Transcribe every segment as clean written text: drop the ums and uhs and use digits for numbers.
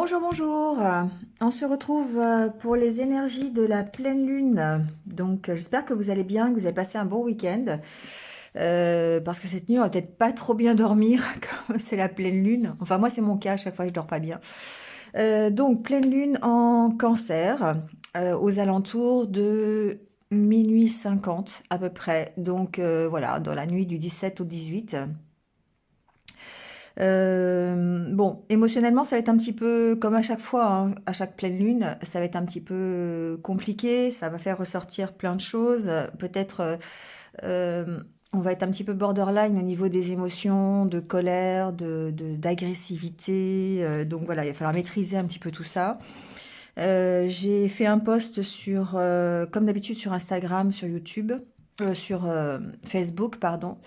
Bonjour, bonjour. On se retrouve pour les énergies de la pleine lune. Donc, j'espère que vous allez bien, que vous avez passé un bon week-end. Parce que cette nuit, on va peut-être pas trop bien dormir, comme c'est la pleine lune. Enfin, moi, c'est mon cas, à chaque fois, je dors pas bien. Donc, pleine lune en Cancer, aux alentours de minuit 50 à peu près. Donc, voilà, dans la nuit du 17 au 18. Bon, émotionnellement, ça va être un petit peu comme à chaque fois, hein, à chaque pleine lune, ça va être un petit peu compliqué, ça va faire ressortir plein de choses. Peut-être, on va être un petit peu borderline au niveau des émotions, de colère, d'agressivité. Donc voilà, il va falloir maîtriser un petit peu tout ça. J'ai fait un post sur, comme d'habitude, sur Instagram, sur YouTube, sur Facebook, pardon,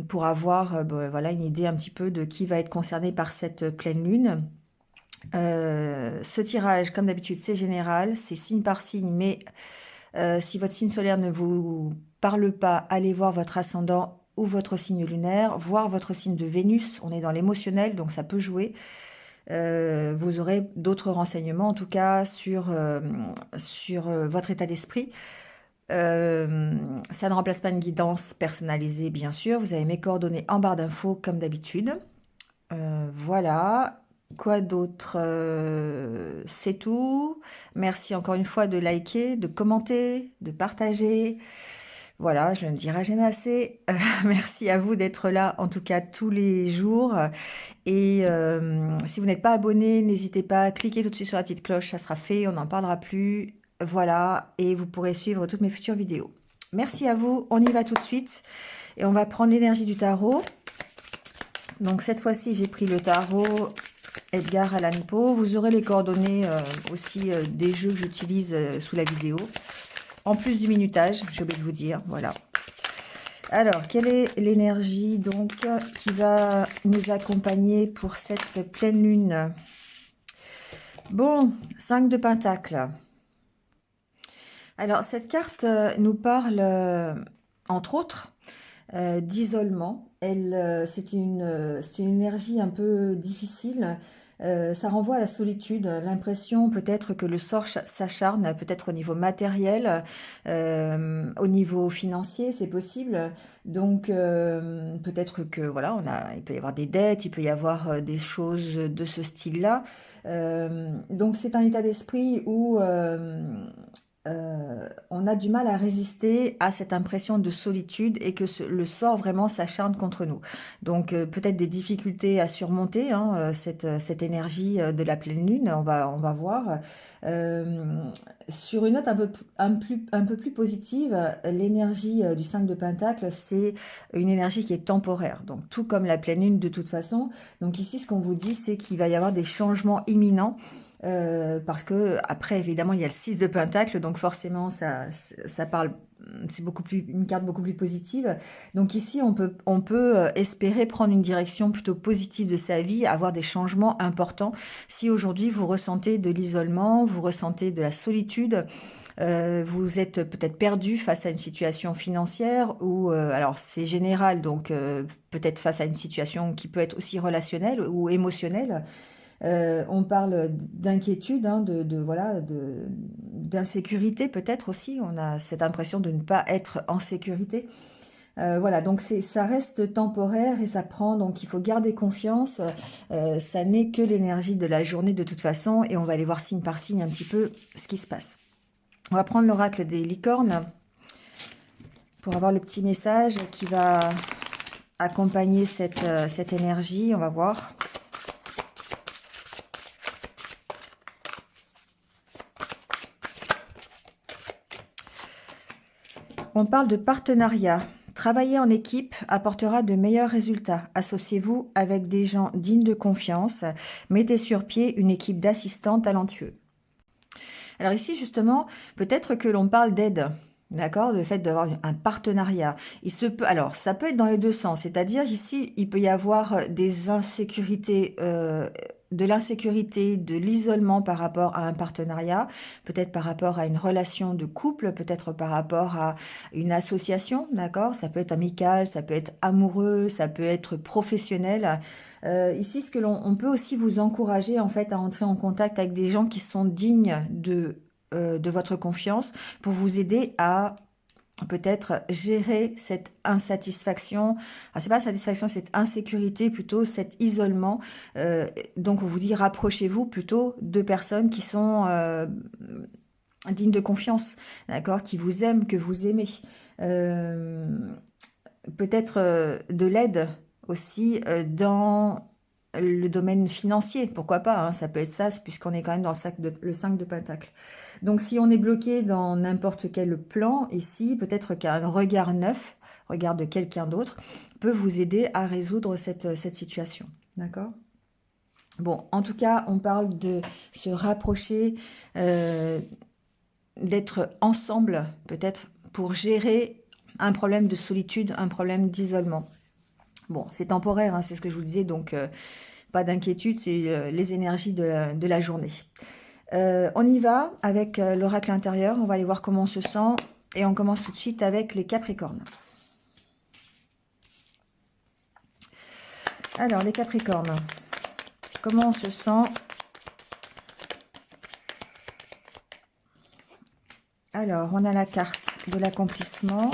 pour avoir bon, voilà, une idée un petit peu de qui va être concerné par cette pleine lune. Ce tirage, comme d'habitude, c'est général, c'est signe par signe, mais si votre signe solaire ne vous parle pas, allez voir votre ascendant ou votre signe lunaire, voir votre signe de Vénus. On est dans l'émotionnel, donc ça peut jouer. Vous aurez d'autres renseignements, en tout cas, sur votre état d'esprit. Ça ne remplace pas une guidance personnalisée, bien sûr. Vous avez mes coordonnées en barre d'infos, comme d'habitude. Voilà. Quoi d'autre? C'est tout. Merci encore une fois de liker, de commenter, de partager. Voilà, je ne le dirai jamais assez. Merci à vous d'être là, en tout cas tous les jours. Et si vous n'êtes pas abonné, n'hésitez pas à cliquer tout de suite sur la petite cloche, ça sera fait, on n'en parlera plus. Voilà, et vous pourrez suivre toutes mes futures vidéos. Merci à vous, on y va tout de suite. Et on va prendre l'énergie du tarot. Donc cette fois-ci, j'ai pris le tarot Edgar Allan Poe. Vous aurez les coordonnées aussi des jeux que j'utilise sous la vidéo. En plus du minutage, j'ai oublié de vous dire, voilà. Alors, quelle est l'énergie donc qui va nous accompagner pour cette pleine lune? Bon, 5 de Pentacle. Alors, cette carte nous parle, entre autres, d'isolement. C'est une énergie un peu difficile. Ça renvoie à la solitude, l'impression peut-être que le sort s'acharne, peut-être au niveau matériel, au niveau financier, c'est possible. Donc peut-être que voilà, il peut y avoir des dettes, il peut y avoir des choses de ce style-là. Donc c'est un état d'esprit où on a du mal à résister à cette impression de solitude et que le sort vraiment s'acharne contre nous. Donc peut-être des difficultés à surmonter, hein, cette énergie de la pleine lune, on va voir. Euh, sur une note un peu plus positive, l'énergie du 5 de Pentacle, c'est une énergie qui est temporaire. Donc tout comme la pleine lune de toute façon. Donc ici, ce qu'on vous dit, c'est qu'il va y avoir des changements imminents. Parce que après évidemment il y a le 6 de Pentacle, donc forcément ça parle, c'est une carte beaucoup plus positive. Donc ici on peut espérer prendre une direction plutôt positive de sa vie, avoir des changements importants. Si aujourd'hui vous ressentez de l'isolement, vous ressentez de la solitude, vous êtes peut-être perdu face à une situation financière ou alors c'est général, donc peut-être face à une situation qui peut être aussi relationnelle ou émotionnelle. On parle d'inquiétude, hein, voilà, d'insécurité peut-être aussi. On a cette impression de ne pas être en sécurité. Voilà, donc ça reste temporaire et ça prend, donc il faut garder confiance. Ça n'est que l'énergie de la journée de toute façon et on va aller voir signe par signe un petit peu ce qui se passe. On va prendre l'oracle des licornes pour avoir le petit message qui va accompagner cette énergie. On va voir. On parle de partenariat. Travailler en équipe apportera de meilleurs résultats. Associez-vous avec des gens dignes de confiance. Mettez sur pied une équipe d'assistants talentueux. Alors ici, justement, peut-être que l'on parle d'aide. D'accord, le fait d'avoir un partenariat. Alors, ça peut être dans les deux sens. C'est-à-dire ici, il peut y avoir des insécurités de l'insécurité, de l'isolement par rapport à un partenariat, peut-être par rapport à une relation de couple, peut-être par rapport à une association, d'accord? Ça peut être amical, ça peut être amoureux, ça peut être professionnel. Ici, ce que on peut aussi vous encourager en fait à entrer en contact avec des gens qui sont dignes de votre confiance pour vous aider à peut-être gérer cette insatisfaction, ah, c'est pas satisfaction, cette insécurité plutôt, cet isolement. Donc on vous dit rapprochez-vous plutôt de personnes qui sont dignes de confiance, d'accord, qui vous aiment, que vous aimez. Euh, Peut-être de l'aide aussi dans le domaine financier, pourquoi pas, hein, ça peut être ça, puisqu'on est quand même dans le 5 de Pentacle. Donc si on est bloqué dans n'importe quel plan, ici, peut-être qu'un regard neuf, regard de quelqu'un d'autre, peut vous aider à résoudre cette situation. D'accord? Bon, en tout cas, on parle de se rapprocher, d'être ensemble, peut-être pour gérer un problème de solitude, un problème d'isolement. Bon, c'est temporaire, hein, c'est ce que je vous disais, donc pas d'inquiétude, c'est les énergies de la journée. On y va avec l'oracle intérieur, on va aller voir comment on se sent, et on commence tout de suite avec les Capricornes. Alors, les Capricornes, comment on se sent? Alors, on a la carte de l'accomplissement.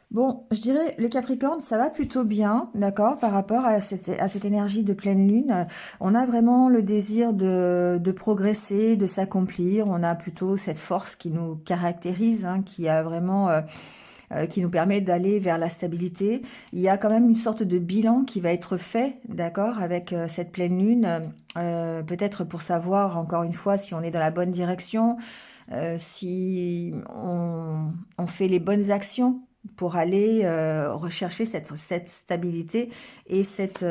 Bon, je dirais, les Capricornes, ça va plutôt bien, d'accord, par rapport à cette énergie de pleine lune. On a vraiment le désir de progresser, de s'accomplir. On a plutôt cette force qui nous caractérise, hein, qui a vraiment... qui nous permet d'aller vers la stabilité. Il y a quand même une sorte de bilan qui va être fait, d'accord, avec cette pleine lune, peut-être pour savoir, encore une fois, si on est dans la bonne direction, si on fait les bonnes actions pour aller rechercher cette stabilité et cet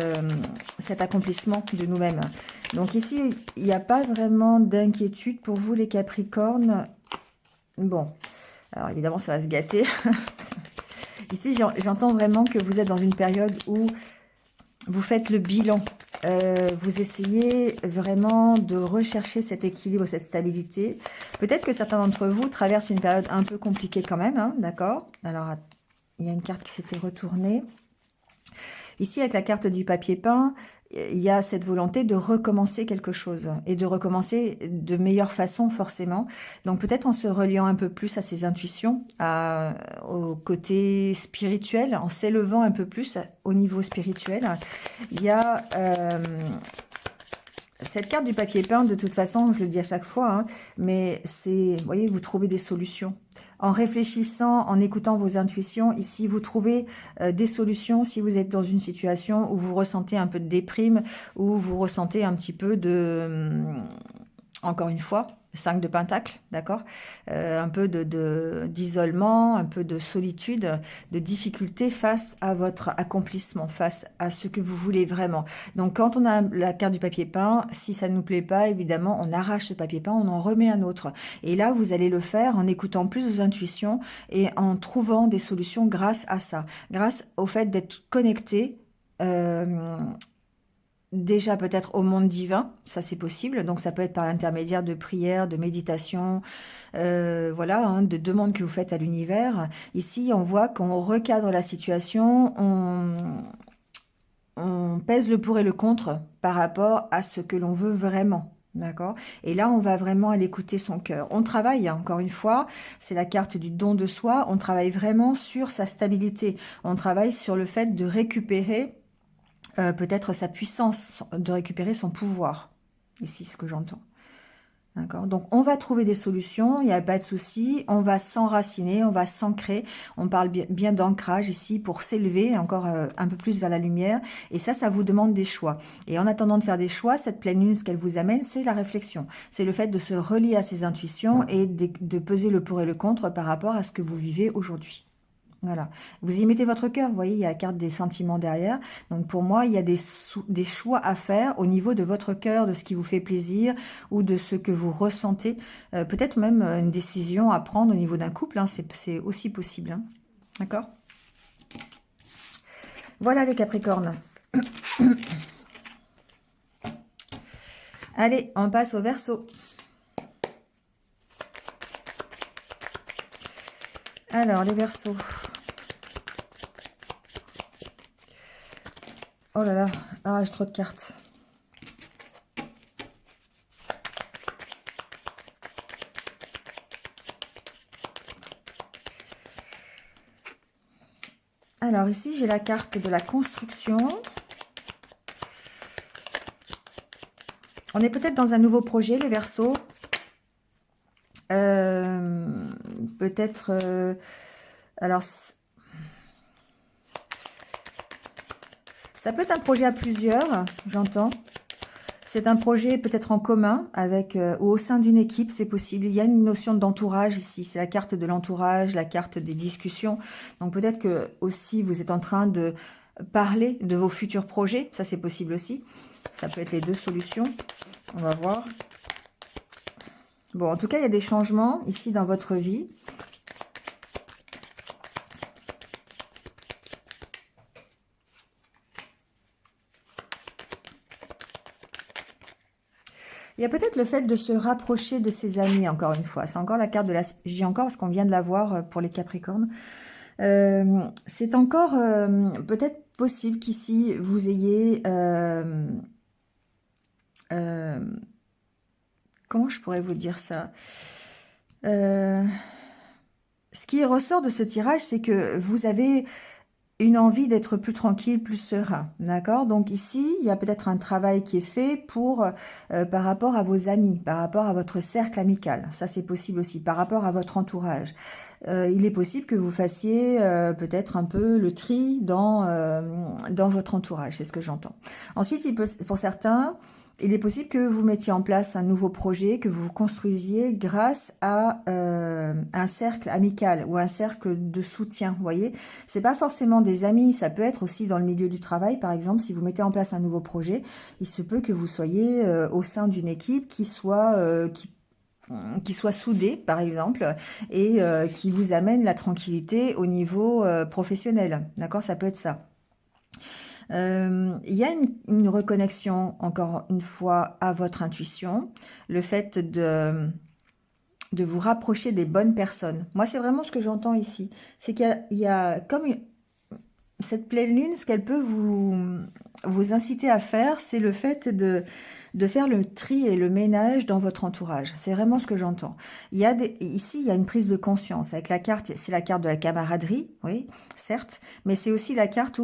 accomplissement de nous-mêmes. Donc ici, il n'y a pas vraiment d'inquiétude pour vous, les Capricornes. Bon, alors évidemment, ça va se gâter. Ici, j'entends vraiment que vous êtes dans une période où vous faites le bilan. Vous essayez vraiment de rechercher cet équilibre, cette stabilité. Peut-être que certains d'entre vous traversent une période un peu compliquée quand même, hein, d'accord? Alors, il y a une carte qui s'était retournée. Ici, avec la carte du papier peint, il y a cette volonté de recommencer quelque chose et de recommencer de meilleure façon forcément. Donc peut-être en se reliant un peu plus à ses intuitions, au côté spirituel, en s'élevant un peu plus au niveau spirituel. Il y a cette carte du papier peint, de toute façon, je le dis à chaque fois, hein, mais c'est, vous voyez, vous trouvez des solutions. En réfléchissant, en écoutant vos intuitions, ici, vous trouvez des solutions si vous êtes dans une situation où vous ressentez un peu de déprime, où vous ressentez un petit peu de... encore une fois, 5 de Pentacle, d'accord, un peu d'isolement, un peu de solitude, de difficulté face à votre accomplissement, face à ce que vous voulez vraiment. Donc, quand on a la carte du papier peint, si ça ne nous plaît pas, évidemment, on arrache ce papier peint, on en remet un autre. Et là, vous allez le faire en écoutant plus vos intuitions et en trouvant des solutions grâce à ça, grâce au fait d'être connecté déjà peut-être au monde divin, ça c'est possible, donc ça peut être par l'intermédiaire de prières, de méditation, voilà, hein, de demandes que vous faites à l'univers. Ici, on voit qu'on recadre la situation, on pèse le pour et le contre par rapport à ce que l'on veut vraiment. D'accord. Et là, on va vraiment aller écouter son cœur. On travaille, hein, encore une fois, c'est la carte du don de soi. On travaille vraiment sur sa stabilité. On travaille sur le fait de récupérer peut-être sa puissance, de récupérer son pouvoir. Ici, ce que j'entends. D'accord. Donc, on va trouver des solutions, il n'y a pas de souci. On va s'enraciner, on va s'ancrer. On parle bien d'ancrage ici pour s'élever encore un peu plus vers la lumière. Et ça vous demande des choix. Et en attendant de faire des choix, cette pleine lune, ce qu'elle vous amène, c'est la réflexion. C'est le fait de se relier à ses intuitions et de peser le pour et le contre par rapport à ce que vous vivez aujourd'hui. Voilà. Vous y mettez votre cœur, vous voyez, il y a la carte des sentiments derrière. Donc pour moi, il y a des choix à faire au niveau de votre cœur, de ce qui vous fait plaisir ou de ce que vous ressentez. Peut-être même une décision à prendre au niveau d'un couple, hein, c'est aussi possible. Hein. D'accord? Voilà les Capricornes. Allez, on passe au Verseau. Alors, les Verseaux. Oh là là, ah, j'ai trop de cartes. Alors ici, j'ai la carte de la construction. On est peut-être dans un nouveau projet, les Verseaux. Peut-être... alors, ça peut être un projet à plusieurs, j'entends. C'est un projet peut-être en commun avec ou au sein d'une équipe, c'est possible. Il y a une notion d'entourage ici. C'est la carte de l'entourage, la carte des discussions. Donc peut-être que aussi vous êtes en train de parler de vos futurs projets. Ça, c'est possible aussi. Ça peut être les deux solutions. On va voir. Bon, en tout cas, il y a des changements ici dans votre vie. Il y a peut-être le fait de se rapprocher de ses amis, encore une fois. C'est encore la carte de la... J'y encore parce qu'on vient de la voir pour les Capricornes. C'est encore peut-être possible qu'ici, vous ayez... comment je pourrais vous dire ça? Ce qui ressort de ce tirage, c'est que vous avez une envie d'être plus tranquille, plus serein, d'accord? Donc ici, il y a peut-être un travail qui est fait pour, par rapport à vos amis, par rapport à votre cercle amical. Ça, c'est possible aussi, par rapport à votre entourage. Il est possible que vous fassiez peut-être un peu le tri dans votre entourage, c'est ce que j'entends. Ensuite, pour certains, il est possible que vous mettiez en place un nouveau projet, que vous construisiez grâce à un cercle amical ou un cercle de soutien, vous voyez. C'est pas forcément des amis, ça peut être aussi dans le milieu du travail, par exemple, si vous mettez en place un nouveau projet, il se peut que vous soyez au sein d'une équipe qui soit soudée, par exemple, et qui vous amène la tranquillité au niveau professionnel, d'accord? Ça peut être ça. Il y a une reconnexion, encore une fois, à votre intuition, le fait de vous rapprocher des bonnes personnes. Moi, c'est vraiment ce que j'entends ici. C'est qu'il y a comme cette pleine lune, ce qu'elle peut vous inciter à faire, c'est le fait de faire le tri et le ménage dans votre entourage. C'est vraiment ce que j'entends. Ici, il y a une prise de conscience. Avec la carte, c'est la carte de la camaraderie, oui, certes, mais c'est aussi la carte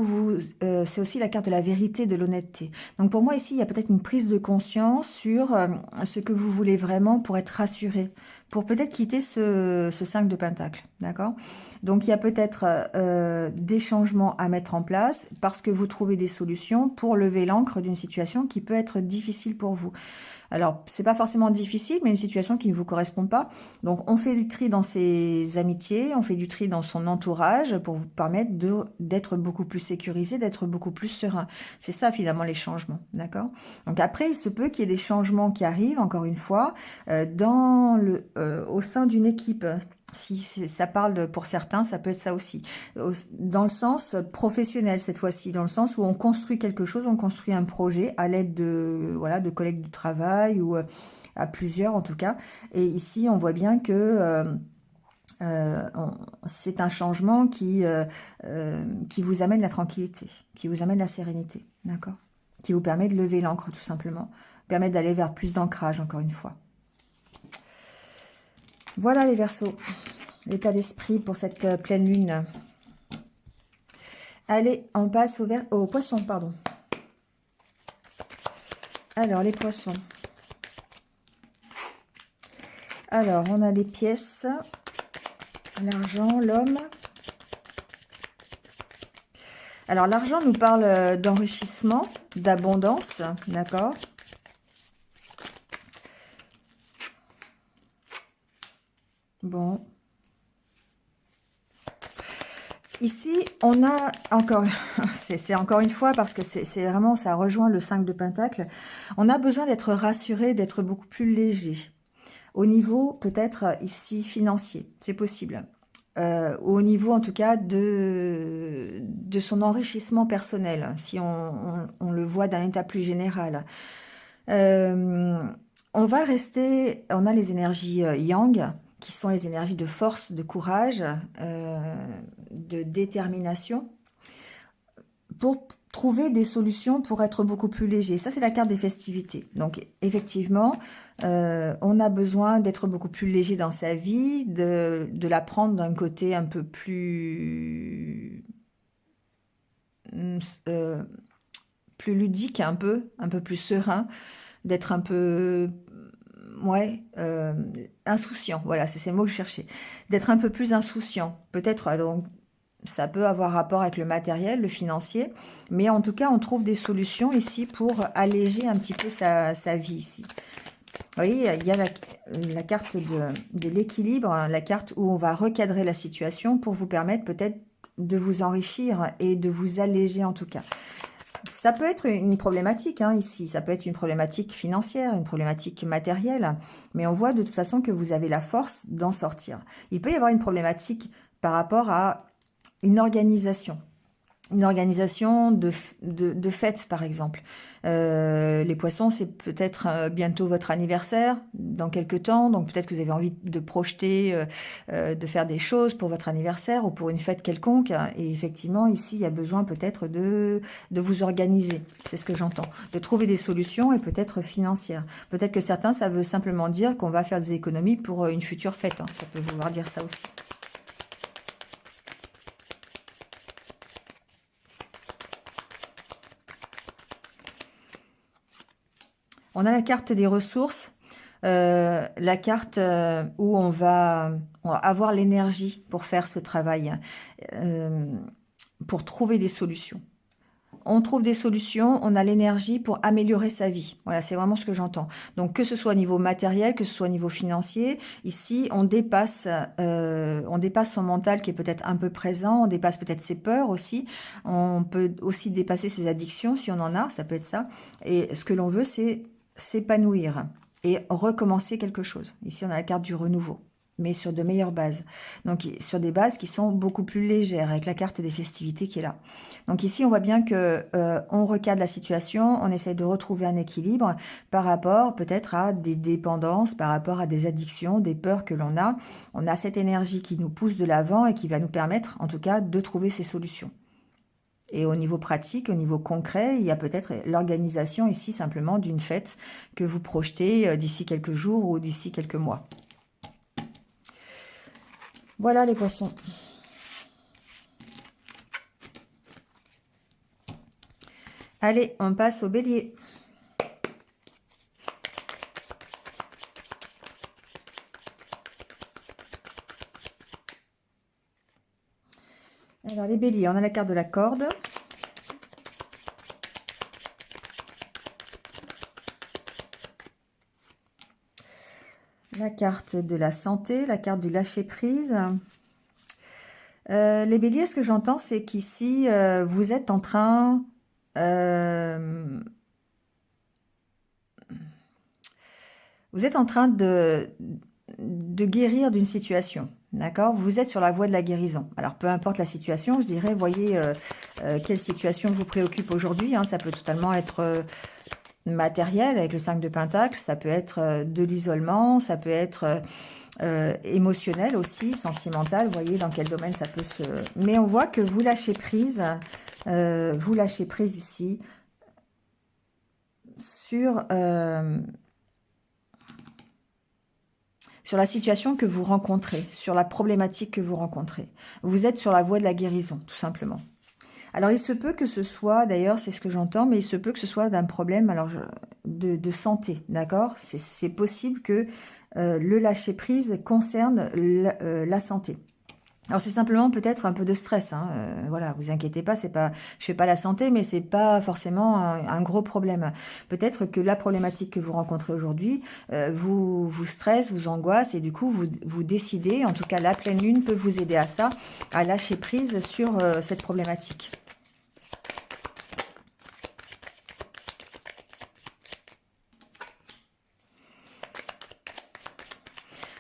c'est aussi la carte de la vérité, de l'honnêteté. Donc pour moi, ici, il y a peut-être une prise de conscience sur ce que vous voulez vraiment pour être rassuré, pour peut-être quitter ce 5 de Pentacle, d'accord? Donc, il y a peut-être des changements à mettre en place parce que vous trouvez des solutions pour lever l'ancre d'une situation qui peut être difficile pour vous. Alors, c'est pas forcément difficile, mais une situation qui ne vous correspond pas. Donc, on fait du tri dans ses amitiés, on fait du tri dans son entourage pour vous permettre d'être beaucoup plus sécurisé, d'être beaucoup plus serein. C'est ça, finalement, les changements, d'accord? Donc, après, il se peut qu'il y ait des changements qui arrivent, encore une fois, au sein d'une équipe. Si ça parle pour certains, ça peut être ça aussi. Dans le sens professionnel cette fois-ci, dans le sens où on construit quelque chose, on construit un projet à l'aide de, voilà, de collègues du travail ou à plusieurs en tout cas. Et ici, on voit bien que c'est un changement qui vous amène la tranquillité, qui vous amène la sérénité, d'accord? Qui vous permet de lever l'ancre tout simplement, permet d'aller vers plus d'ancrage encore une fois. Voilà les Verseaux, l'état d'esprit pour cette pleine lune. Allez, on passe aux poissons, pardon. Alors, les poissons. Alors, on a les pièces, l'argent, l'homme. Alors, l'argent nous parle d'enrichissement, d'abondance, d'accord? Bon. Ici, on a encore, c'est encore une fois parce que c'est vraiment, ça rejoint le 5 de Pentacle. On a besoin d'être rassuré, d'être beaucoup plus léger. Au niveau, peut-être ici, financier, c'est possible. Au niveau, en tout cas, de son enrichissement personnel, si on le voit d'un état plus général. Euh, on va rester, on a les énergies yang, qui sont les énergies de force, de courage, de détermination, pour trouver des solutions pour être beaucoup plus léger. Ça, c'est la carte des festivités. Donc, effectivement, on a besoin d'être beaucoup plus léger dans sa vie, de la prendre d'un côté un peu plus... euh, plus ludique, un peu plus serein, d'être un peu... Ouais, insouciant, voilà, c'est le mot que je cherchais. D'être un peu plus insouciant. Peut-être, donc, ça peut avoir rapport avec le matériel, le financier, mais en tout cas, on trouve des solutions ici pour alléger un petit peu sa vie ici. Vous voyez, il y a la carte de l'équilibre, hein, la carte où on va recadrer la situation pour vous permettre peut-être de vous enrichir et de vous alléger en tout cas. Ça peut être une problématique hein, ici, ça peut être une problématique financière, une problématique matérielle, mais on voit de toute façon que vous avez la force d'en sortir. Il peut y avoir une problématique par rapport à une organisation de fête, par exemple. Les poissons, c'est peut-être bientôt votre anniversaire, dans quelques temps, donc peut-être que vous avez envie de projeter, de faire des choses pour votre anniversaire ou pour une fête quelconque. Et effectivement, ici, il y a besoin peut-être de vous organiser, c'est ce que j'entends, de trouver des solutions et peut-être financières. Peut-être que certains, ça veut simplement dire qu'on va faire des économies pour une future fête. Hein. Ça peut vouloir dire ça aussi. On a la carte des ressources, la carte où on va avoir l'énergie pour faire ce travail, euh, pour trouver des solutions. On trouve des solutions, on a l'énergie pour améliorer sa vie. Voilà, c'est vraiment ce que j'entends. Donc, que ce soit au niveau matériel, que ce soit au niveau financier, ici, on dépasse son mental qui est peut-être un peu présent, on dépasse peut-être ses peurs aussi. On peut aussi dépasser ses addictions si on en a, ça peut être ça. Et ce que l'on veut, c'est s'épanouir et recommencer quelque chose. Ici, on a la carte du renouveau, mais sur de meilleures bases. Donc, sur des bases qui sont beaucoup plus légères, avec la carte des festivités qui est là. Donc ici, on voit bien que on recadre la situation, on essaie de retrouver un équilibre par rapport peut-être à des dépendances, par rapport à des addictions, des peurs que l'on a. On a cette énergie qui nous pousse de l'avant et qui va nous permettre, en tout cas, de trouver ces solutions. Et au niveau pratique, au niveau concret, il y a peut-être l'organisation ici simplement d'une fête que vous projetez d'ici quelques jours ou d'ici quelques mois. Voilà les poissons. Allez, on passe au bélier. Alors les béliers, on a la carte de la corde. La carte de la santé, la carte du lâcher-prise. Les béliers, ce que j'entends, c'est qu'ici, vous êtes en train... vous êtes en train de guérir d'une situation, d'accord? Vous êtes sur la voie de la guérison. Alors, peu importe la situation, je dirais, voyez quelle situation vous préoccupe aujourd'hui. Hein, ça peut totalement être matériel avec le 5 de Pentacle, ça peut être de l'isolement, ça peut être émotionnel aussi, sentimental. Vous voyez dans quel domaine ça peut se... Mais on voit que vous lâchez prise ici sur... sur la situation que vous rencontrez, sur la problématique que vous rencontrez. Vous êtes sur la voie de la guérison, tout simplement. Alors, il se peut que ce soit, d'ailleurs, c'est ce que j'entends, mais il se peut que ce soit d'un problème de santé, d'accord? C'est possible que le lâcher-prise concerne la santé. Alors c'est simplement peut-être un peu de stress, hein, voilà, vous inquiétez pas, c'est pas, je fais pas la santé, mais c'est pas forcément un gros problème. Peut-être que la problématique que vous rencontrez aujourd'hui vous stresse, vous angoisse, et du coup vous décidez, en tout cas la pleine lune peut vous aider à ça, à lâcher prise sur cette problématique.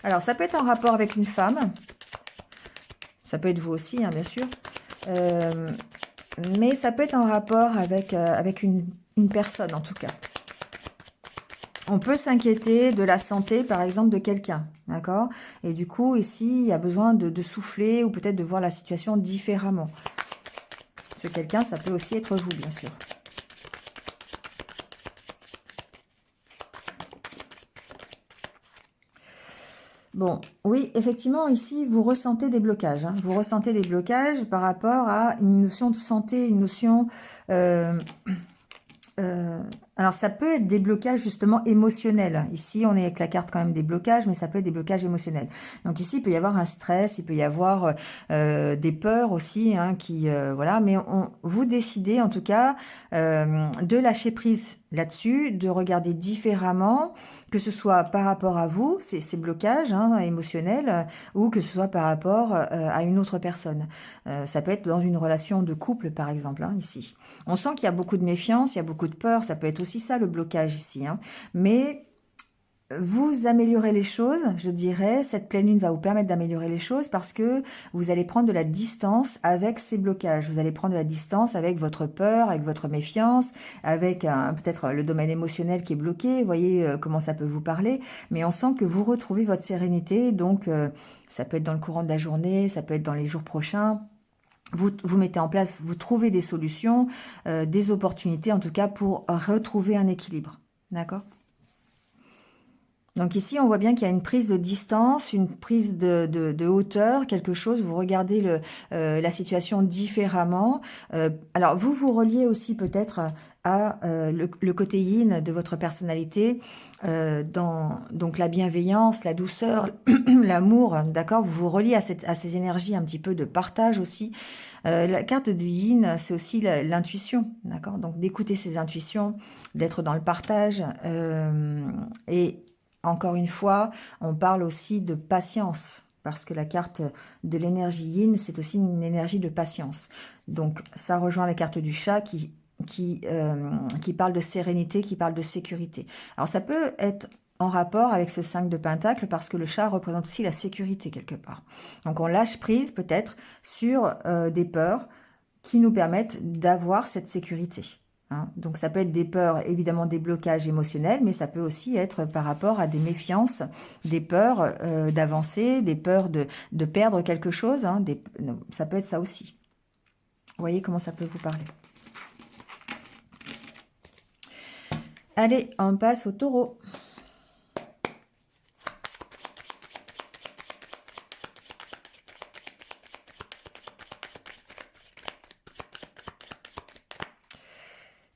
Alors ça peut être en rapport avec une femme, ça peut être vous aussi, hein, bien sûr. Euh, mais ça peut être en rapport avec une personne, en tout cas. On peut s'inquiéter de la santé, par exemple, de quelqu'un, d'accord? Et du coup, ici, il y a besoin de souffler ou peut-être de voir la situation différemment. Ce quelqu'un, ça peut aussi être vous, bien sûr. Bon, oui, effectivement, ici, vous ressentez des blocages, hein. Vous ressentez des blocages par rapport à une notion de santé, une notion... euh, alors, ça peut être des blocages justement émotionnels. Ici, on est avec la carte quand même des blocages, mais ça peut être des blocages émotionnels. Donc ici, il peut y avoir un stress, il peut y avoir des peurs aussi, hein, voilà. Mais vous décidez en tout cas de lâcher prise là-dessus, de regarder différemment, que ce soit par rapport à vous, ces blocages hein, émotionnels, ou que ce soit par rapport à une autre personne. Ça peut être dans une relation de couple, par exemple, hein, ici. On sent qu'il y a beaucoup de méfiance, il y a beaucoup de peur, ça peut être aussi ça le blocage ici. Hein. Mais vous améliorez les choses, je dirais, cette pleine lune va vous permettre d'améliorer les choses parce que vous allez prendre de la distance avec ces blocages. Vous allez prendre de la distance avec votre peur, avec votre méfiance, avec peut-être le domaine émotionnel qui est bloqué. Vous voyez comment ça peut vous parler. Mais on sent que vous retrouvez votre sérénité. Donc, ça peut être dans le courant de la journée, ça peut être dans les jours prochains. Vous mettez en place, vous trouvez des solutions, des opportunités en tout cas pour retrouver un équilibre. D'accord? Donc ici, on voit bien qu'il y a une prise de distance, une prise de hauteur, quelque chose, vous regardez la situation différemment. Alors, vous vous reliez aussi peut-être à le côté yin de votre personnalité, dans donc la bienveillance, la douceur, l'amour, d'accord? Vous vous reliez à ces énergies un petit peu de partage aussi. La carte du yin, c'est aussi l'intuition, d'accord? Donc d'écouter ses intuitions, d'être dans le partage, et encore une fois, on parle aussi de patience, parce que la carte de l'énergie yin, c'est aussi une énergie de patience. Donc, ça rejoint la carte du chat qui parle de sérénité, qui parle de sécurité. Alors, ça peut être en rapport avec ce 5 de Pentacle, parce que le chat représente aussi la sécurité quelque part. Donc, on lâche prise peut-être sur des peurs qui nous permettent d'avoir cette sécurité. Hein. Donc ça peut être des peurs, évidemment des blocages émotionnels, mais ça peut aussi être par rapport à des méfiances, des peurs d'avancer, des peurs de perdre quelque chose. Hein, ça peut être ça aussi. Vous voyez comment ça peut vous parler. Allez, on passe au taureau.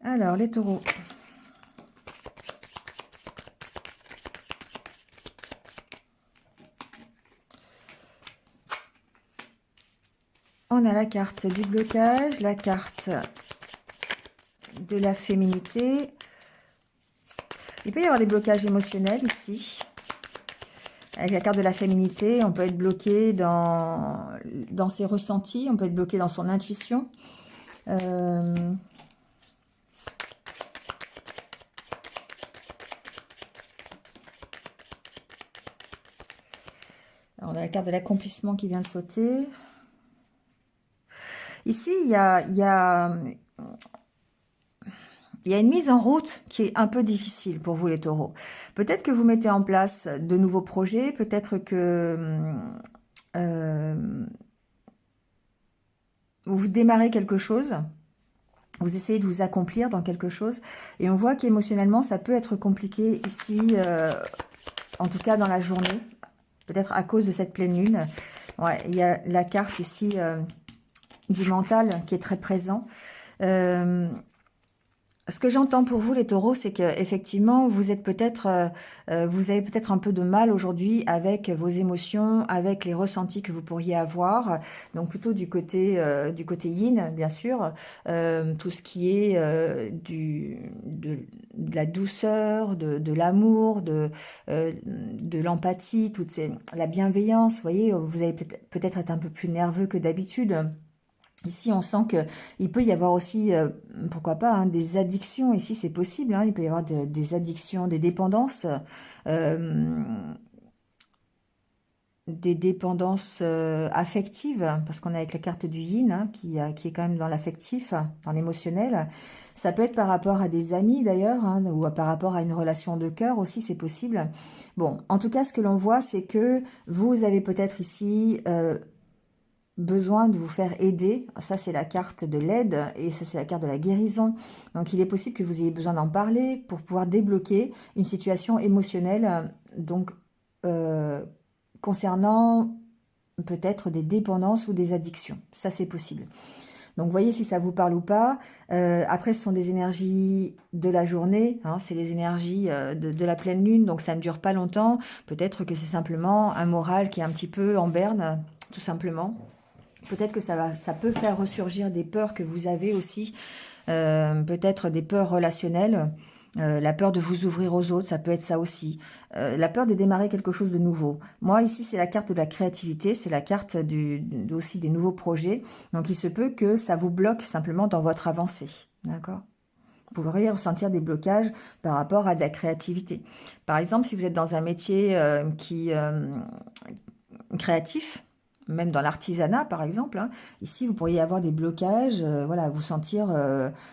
Alors, les taureaux. On a la carte du blocage, la carte de la féminité. Il peut y avoir des blocages émotionnels ici. Avec la carte de la féminité, on peut être bloqué dans ses ressentis, on peut être bloqué dans son intuition. Alors, on a la carte de l'accomplissement qui vient de sauter. Ici, il y a une mise en route qui est un peu difficile pour vous les taureaux. Peut-être que vous mettez en place de nouveaux projets, peut-être que vous démarrez quelque chose, vous essayez de vous accomplir dans quelque chose, et on voit qu'émotionnellement, ça peut être compliqué ici, en tout cas dans la journée, peut-être à cause de cette pleine lune. Ouais, il y a la carte ici du mental qui est très présent. Ce que j'entends pour vous, les taureaux, c'est que effectivement, vous avez peut-être un peu de mal aujourd'hui avec vos émotions, avec les ressentis que vous pourriez avoir. Donc plutôt du côté yin, bien sûr, tout ce qui est de la douceur, de l'amour, de l'empathie, la bienveillance. Vous voyez, vous allez peut-être être un peu plus nerveux que d'habitude. Ici, on sent que il peut y avoir aussi, pourquoi pas, hein, des addictions. Ici, c'est possible, hein, il peut y avoir des addictions, euh, des dépendances affectives, parce qu'on est avec la carte du yin, hein, qui est quand même dans l'affectif, dans l'émotionnel. Ça peut être par rapport à des amis d'ailleurs, hein, ou par rapport à une relation de cœur aussi, c'est possible. Bon, en tout cas, ce que l'on voit, c'est que vous avez peut-être ici besoin de vous faire aider. Ça, c'est la carte de l'aide et ça, c'est la carte de la guérison. Donc, il est possible que vous ayez besoin d'en parler pour pouvoir débloquer une situation émotionnelle, donc euh, concernant peut-être des dépendances ou des addictions. Ça, c'est possible. Donc, voyez si ça vous parle ou pas. Après, ce sont des énergies de la journée, hein, c'est les énergies de la pleine lune, donc ça ne dure pas longtemps. Peut-être que c'est simplement un moral qui est un petit peu en berne, tout simplement. Peut-être que ça peut faire ressurgir des peurs que vous avez aussi, peut-être des peurs relationnelles, la peur de vous ouvrir aux autres, ça peut être ça aussi. La peur de démarrer quelque chose de nouveau. Moi, ici, c'est la carte de la créativité, c'est la carte aussi des nouveaux projets. Donc, il se peut que ça vous bloque simplement dans votre avancée. D'accord? Vous pourriez ressentir des blocages par rapport à de la créativité. Par exemple, si vous êtes dans un métier qui créatif, même dans l'artisanat par exemple, hein, ici vous pourriez avoir des blocages, voilà, vous sentir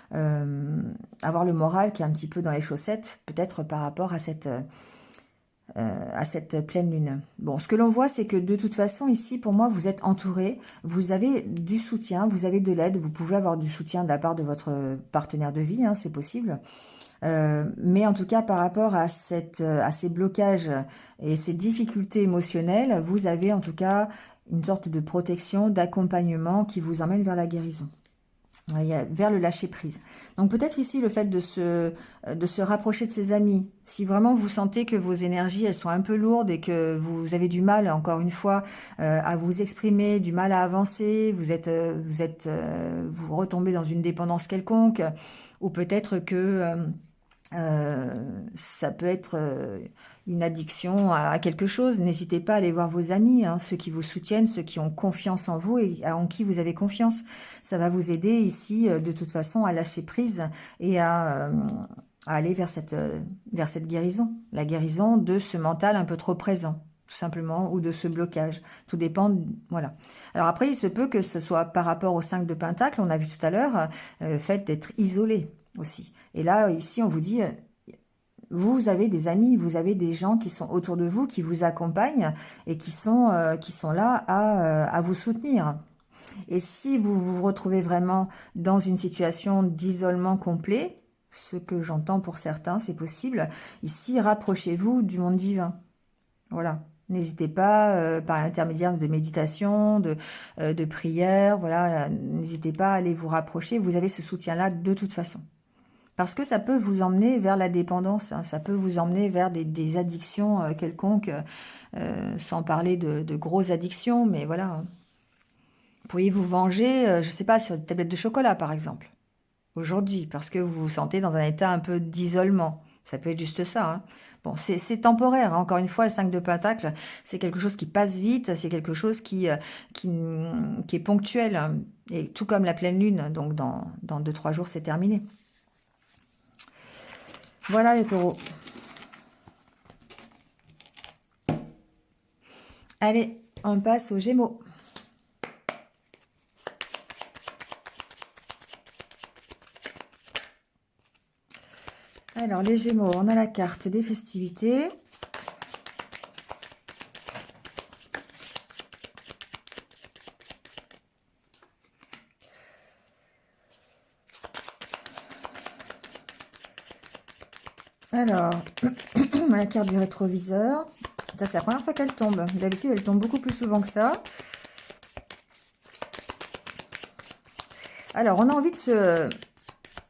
avoir le moral qui est un petit peu dans les chaussettes, peut-être par rapport à cette pleine lune. Bon, ce que l'on voit, c'est que de toute façon, ici, pour moi, vous êtes entouré, vous avez du soutien, vous avez de l'aide, vous pouvez avoir du soutien de la part de votre partenaire de vie, hein, c'est possible. Mais en tout cas, par rapport à ces blocages et ces difficultés émotionnelles, vous avez en tout cas une sorte de protection, d'accompagnement qui vous emmène vers la guérison, vers le lâcher-prise. Donc peut-être ici le fait de se rapprocher de ses amis. Si vraiment vous sentez que vos énergies, elles sont un peu lourdes et que vous avez du mal, encore une fois, à vous exprimer, du mal à avancer, vous retombez dans une dépendance quelconque, ou peut-être que ça peut être une addiction à quelque chose. N'hésitez pas à aller voir vos amis, hein, ceux qui vous soutiennent, ceux qui ont confiance en vous et en qui vous avez confiance. Ça va vous aider ici, de toute façon, à lâcher prise et à aller vers cette guérison. La guérison de ce mental un peu trop présent, tout simplement, ou de ce blocage. Tout dépend, voilà. Alors après, il se peut que ce soit par rapport au 5 de Pentacle, on a vu tout à l'heure, le fait d'être isolé aussi. Et là, ici, on vous dit, vous avez des amis, vous avez des gens qui sont autour de vous, qui vous accompagnent et qui sont là à vous soutenir. Et si vous vous retrouvez vraiment dans une situation d'isolement complet, ce que j'entends pour certains, c'est possible, ici, rapprochez-vous du monde divin. Voilà. N'hésitez pas, par l'intermédiaire de méditation, de prière, voilà, n'hésitez pas à aller vous rapprocher. Vous avez ce soutien-là de toute façon. Parce que ça peut vous emmener vers la dépendance, hein, ça peut vous emmener vers des addictions quelconques, sans parler de grosses addictions, mais voilà. Vous pourriez vous venger, je ne sais pas, sur des tablettes de chocolat par exemple, aujourd'hui, parce que vous vous sentez dans un état un peu d'isolement. Ça peut être juste ça, hein. Bon, c'est temporaire, hein. Encore une fois, le 5 de Pentacle, c'est quelque chose qui passe vite, c'est quelque chose qui, qui est ponctuel, hein. Et tout comme la pleine lune, donc dans 2-3 jours, c'est terminé. Voilà les taureaux. Allez, on passe aux Gémeaux. Alors les Gémeaux, on a la carte des festivités. Alors, la carte du rétroviseur. Ça, c'est la première fois qu'elle tombe. D'habitude, elle tombe beaucoup plus souvent que ça. Alors, on a envie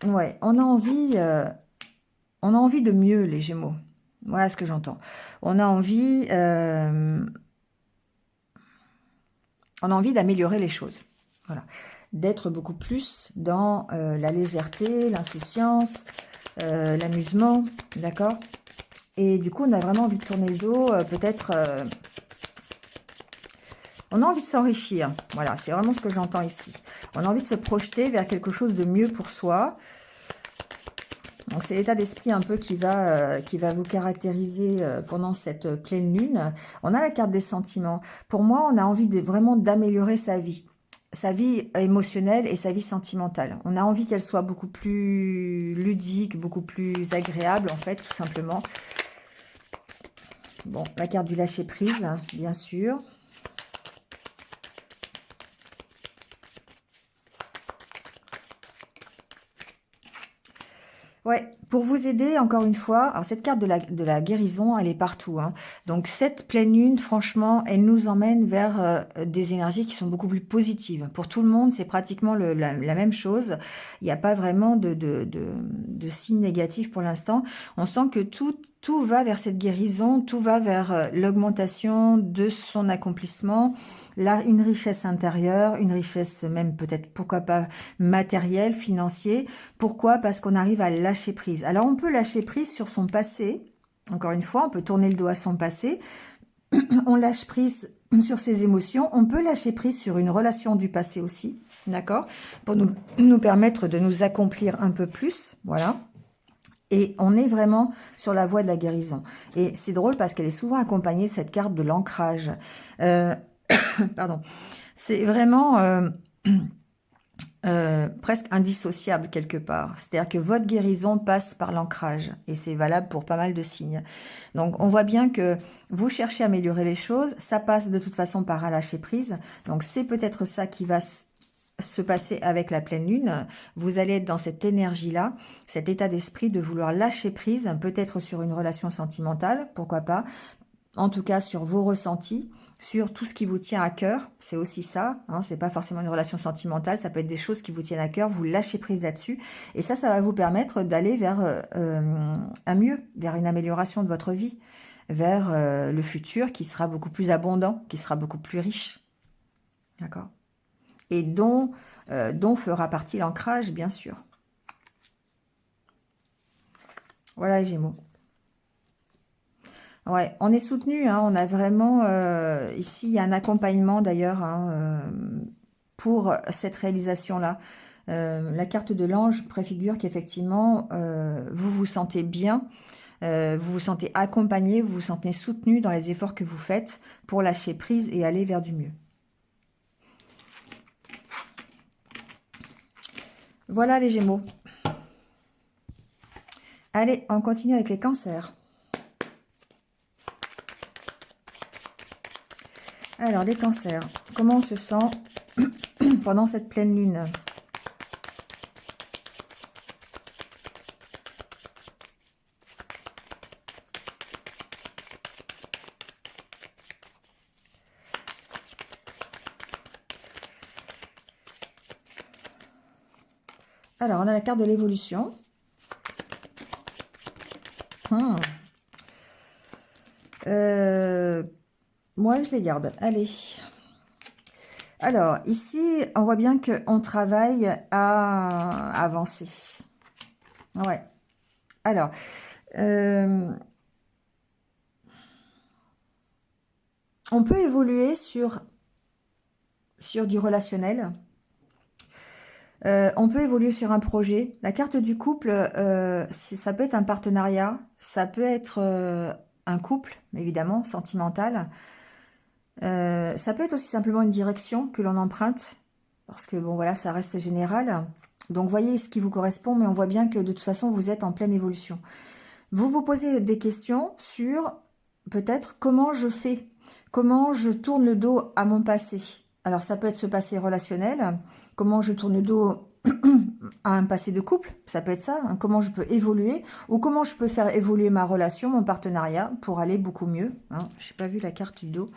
Ouais, on a envie de mieux, les Gémeaux. Voilà ce que j'entends. On a envie, on a envie d'améliorer les choses. Voilà. D'être beaucoup plus dans la légèreté, l'insouciance, l'amusement, d'accord? Et du coup, on a vraiment envie de tourner le dos, peut-être... on a envie de s'enrichir. Voilà, c'est vraiment ce que j'entends ici. On a envie de se projeter vers quelque chose de mieux pour soi. Donc, c'est l'état d'esprit un peu qui va vous caractériser pendant cette pleine lune. On a la carte des sentiments. Pour moi, on a envie vraiment d'améliorer sa vie émotionnelle et sa vie sentimentale. On a envie qu'elle soit beaucoup plus ludique, beaucoup plus agréable, en fait, tout simplement. Bon, la carte du lâcher-prise, bien sûr. Ouais, pour vous aider, encore une fois, alors cette carte de la guérison, elle est partout, hein. Donc cette pleine lune, franchement, elle nous emmène vers des énergies qui sont beaucoup plus positives. Pour tout le monde, c'est pratiquement la même chose. Il n'y a pas vraiment de signes négatifs pour l'instant. On sent que tout va vers cette guérison, tout va vers l'augmentation de son accomplissement, là, une richesse intérieure, une richesse même peut-être, pourquoi pas, matérielle, financière. Pourquoi? Parce qu'on arrive à lâcher prise. Alors, on peut lâcher prise sur son passé. Encore une fois, on peut tourner le dos à son passé. On lâche prise sur ses émotions. On peut lâcher prise sur une relation du passé aussi. D'accord? Pour nous permettre de nous accomplir un peu plus. Voilà. Et on est vraiment sur la voie de la guérison. Et c'est drôle parce qu'elle est souvent accompagnée de cette carte de l'ancrage. Pardon. C'est vraiment... presque indissociable quelque part. C'est-à-dire que votre guérison passe par l'ancrage et c'est valable pour pas mal de signes. Donc on voit bien que vous cherchez à améliorer les choses, ça passe de toute façon par un lâcher prise. Donc c'est peut-être ça qui va se passer avec la pleine lune. Vous allez être dans cette énergie-là, cet état d'esprit de vouloir lâcher prise, peut-être sur une relation sentimentale, pourquoi pas, en tout cas sur vos ressentis, sur tout ce qui vous tient à cœur, c'est aussi ça, hein, c'est pas forcément une relation sentimentale, ça peut être des choses qui vous tiennent à cœur, vous lâchez prise là-dessus, et ça va vous permettre d'aller vers un mieux, vers une amélioration de votre vie, vers le futur qui sera beaucoup plus abondant, qui sera beaucoup plus riche, d'accord? Et dont fera partie l'ancrage, bien sûr. Voilà les Gémeaux. Ouais, on est soutenu, hein, on a vraiment, ici, il y a un accompagnement d'ailleurs, hein, pour cette réalisation-là. La carte de l'ange préfigure qu'effectivement, vous vous sentez bien, vous vous sentez accompagné, vous vous sentez soutenu dans les efforts que vous faites pour lâcher prise et aller vers du mieux. Voilà les Gémeaux. Allez, on continue avec les cancers. Alors, les cancers, comment on se sent pendant cette pleine lune? Alors, on a la carte de l'évolution. Moi, je les garde. Allez. Alors, ici, on voit bien qu'on travaille à avancer. Ouais. Alors, on peut évoluer sur du relationnel. On peut évoluer sur un projet. La carte du couple, ça peut être un partenariat, ça peut être un couple, évidemment, sentimental. Ça peut être aussi simplement une direction que l'on emprunte, parce que, bon, voilà, ça reste général. Donc, voyez ce qui vous correspond, mais on voit bien que, de toute façon, vous êtes en pleine évolution. Vous vous posez des questions sur, peut-être, comment je fais, comment je tourne le dos à mon passé. Alors, ça peut être ce passé relationnel, comment je tourne le dos à un passé de couple, ça peut être ça, hein, comment je peux évoluer, ou comment je peux faire évoluer ma relation, mon partenariat, pour aller beaucoup mieux. Hein. Je n'ai pas vu la carte du dos.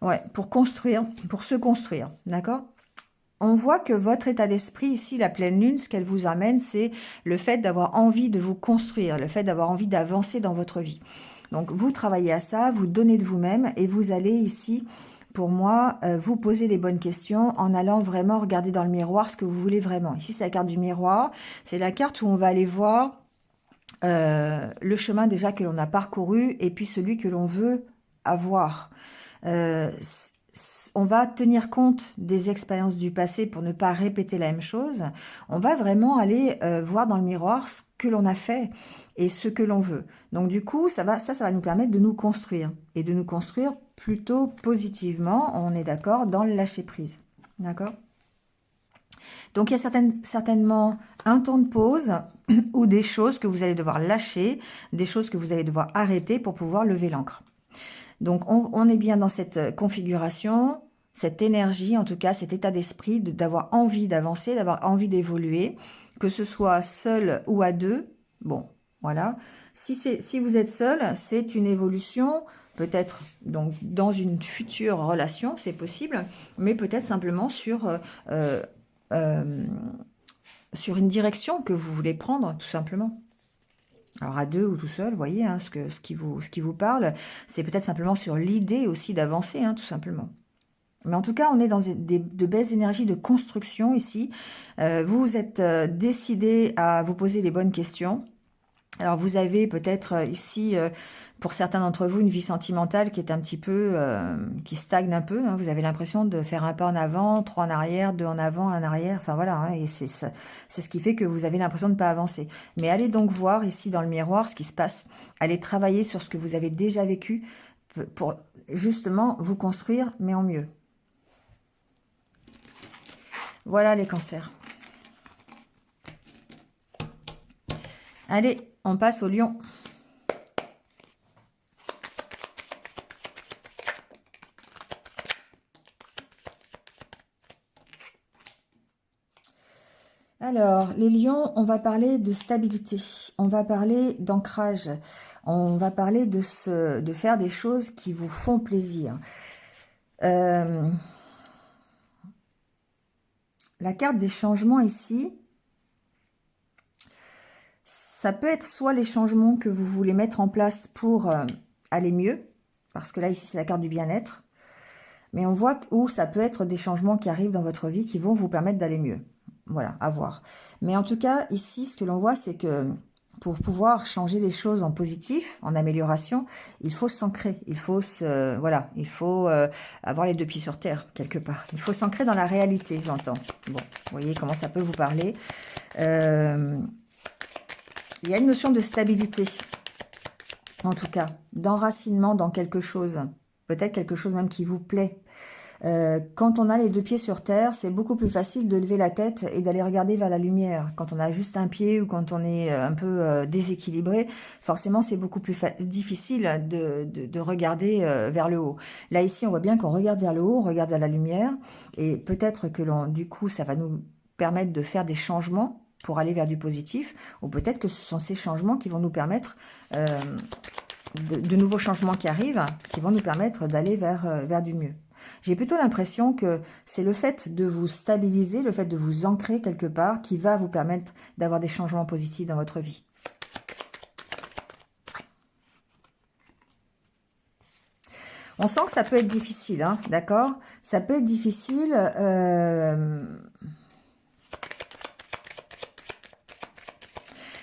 Ouais, pour construire, pour se construire, d'accord? on voit que votre état d'esprit ici, la pleine lune, ce qu'elle vous amène, c'est le fait d'avoir envie de vous construire, le fait d'avoir envie d'avancer dans votre vie. Donc, vous travaillez à ça, vous donnez de vous-même et vous allez ici, pour moi, vous poser les bonnes questions en allant vraiment regarder dans le miroir ce que vous voulez vraiment. Ici, c'est la carte du miroir. C'est la carte où on va aller voir le chemin déjà que l'on a parcouru et puis celui que l'on veut avoir. On va tenir compte des expériences du passé pour ne pas répéter la même chose. On va vraiment aller voir dans le miroir ce que l'on a fait et ce que l'on veut. Donc du coup, ça va nous permettre de nous construire et de nous construire plutôt positivement. On est d'accord dans le lâcher prise. D'accord? Donc il y a certainement un temps de pause ou des choses que vous allez devoir lâcher, des choses que vous allez devoir arrêter pour pouvoir lever l'ancre. Donc, on est bien dans cette configuration, cette énergie, en tout cas, cet état d'esprit d'avoir envie d'avancer, d'avoir envie d'évoluer, que ce soit seul ou à deux. Bon, voilà. Si vous êtes seul, c'est une évolution, peut-être donc dans une future relation, c'est possible, mais peut-être simplement euh, sur une direction que vous voulez prendre, tout simplement. Alors à deux ou tout seul, vous voyez, hein, ce qui vous parle, c'est peut-être simplement sur l'idée aussi d'avancer, hein, tout simplement. Mais en tout cas, on est dans de belles énergies de construction ici. Vous êtes décidé à vous poser les bonnes questions. Alors vous avez peut-être ici, pour certains d'entre vous, une vie sentimentale qui est un petit peu, qui stagne un peu, hein. Vous avez l'impression de faire un pas en avant, trois en arrière, deux en avant, un en arrière. Enfin voilà, hein, et c'est ce qui fait que vous avez l'impression de ne pas avancer. Mais allez donc voir ici dans le miroir ce qui se passe. Allez travailler sur ce que vous avez déjà vécu pour justement vous construire, mais en mieux. Voilà les cancers. Allez, on passe au lion. Alors, les lions, on va parler de stabilité, on va parler d'ancrage, on va parler de faire des choses qui vous font plaisir. La carte des changements ici, ça peut être soit les changements que vous voulez mettre en place pour aller mieux, parce que là, ici, c'est la carte du bien-être, mais on voit où ça peut être des changements qui arrivent dans votre vie qui vont vous permettre d'aller mieux. Voilà, à voir. Mais en tout cas, ici, ce que l'on voit, c'est que pour pouvoir changer les choses en positif, en amélioration, il faut s'ancrer. Il faut voilà, il faut avoir les deux pieds sur terre, quelque part. Il faut s'ancrer dans la réalité, j'entends. Bon, vous voyez comment ça peut vous parler. Il y a une notion de stabilité, en tout cas, d'enracinement dans quelque chose. Peut-être quelque chose même qui vous plaît. Quand on a les deux pieds sur terre, c'est beaucoup plus facile de lever la tête et d'aller regarder vers la lumière. Quand on a juste un pied ou quand on est un peu déséquilibré, forcément c'est beaucoup plus difficile de regarder vers le haut. Là ici, on voit bien qu'on regarde vers le haut, on regarde vers la lumière et peut-être que du coup, ça va nous permettre de faire des changements pour aller vers du positif, ou peut-être que ce sont ces changements qui vont nous permettre de nouveaux changements qui arrivent, qui vont nous permettre d'aller vers du mieux. J'ai plutôt l'impression que c'est le fait de vous stabiliser, le fait de vous ancrer quelque part qui va vous permettre d'avoir des changements positifs dans votre vie. On sent que ça peut être difficile, hein, d'accord? Ça peut être difficile.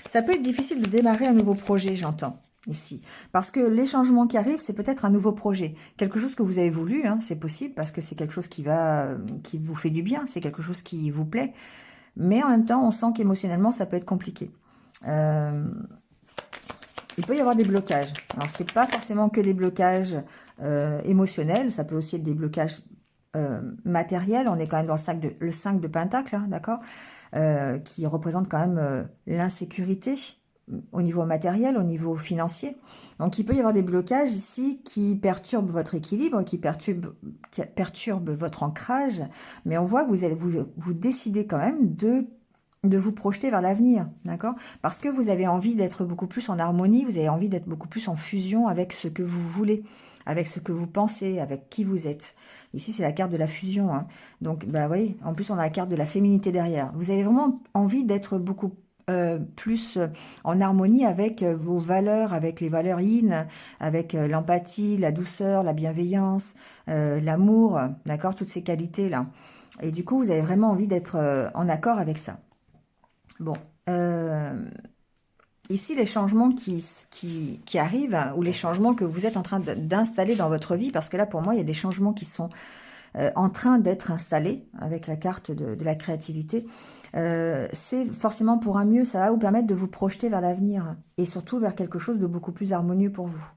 Ça peut être difficile de démarrer un nouveau projet, j'entends. Ici. Parce que les changements qui arrivent, c'est peut-être un nouveau projet. Quelque chose que vous avez voulu, hein, c'est possible, parce que c'est quelque chose qui vous fait du bien, c'est quelque chose qui vous plaît. Mais en même temps, on sent qu'émotionnellement, ça peut être compliqué. Il peut y avoir des blocages. Alors, c'est pas forcément que des blocages émotionnels, ça peut aussi être des blocages matériels. On est quand même dans le 5 de Pentacle, hein, d'accord, qui représente quand même l'insécurité au niveau matériel, au niveau financier. Donc, il peut y avoir des blocages ici qui perturbent votre équilibre, qui perturbent votre ancrage. Mais on voit que vous décidez quand même de vous projeter vers l'avenir, d'accord? Parce que vous avez envie d'être beaucoup plus en harmonie, vous avez envie d'être beaucoup plus en fusion avec ce que vous voulez, avec ce que vous pensez, avec qui vous êtes. Ici, c'est la carte de la fusion, hein. Donc, bah oui, en plus, on a la carte de la féminité derrière. Vous avez vraiment envie d'être beaucoup plus en harmonie avec vos valeurs, avec les valeurs yin, avec l'empathie, la douceur, la bienveillance, l'amour, d'accord, toutes ces qualités-là. Et du coup, vous avez vraiment envie d'être en accord avec ça. Bon, ici, les changements qui arrivent, hein, ou les changements que vous êtes en train d'installer dans votre vie, parce que là, pour moi, il y a des changements qui sont en train d'être installés avec la carte de la créativité. C'est forcément pour un mieux, ça va vous permettre de vous projeter vers l'avenir et surtout vers quelque chose de beaucoup plus harmonieux pour vous.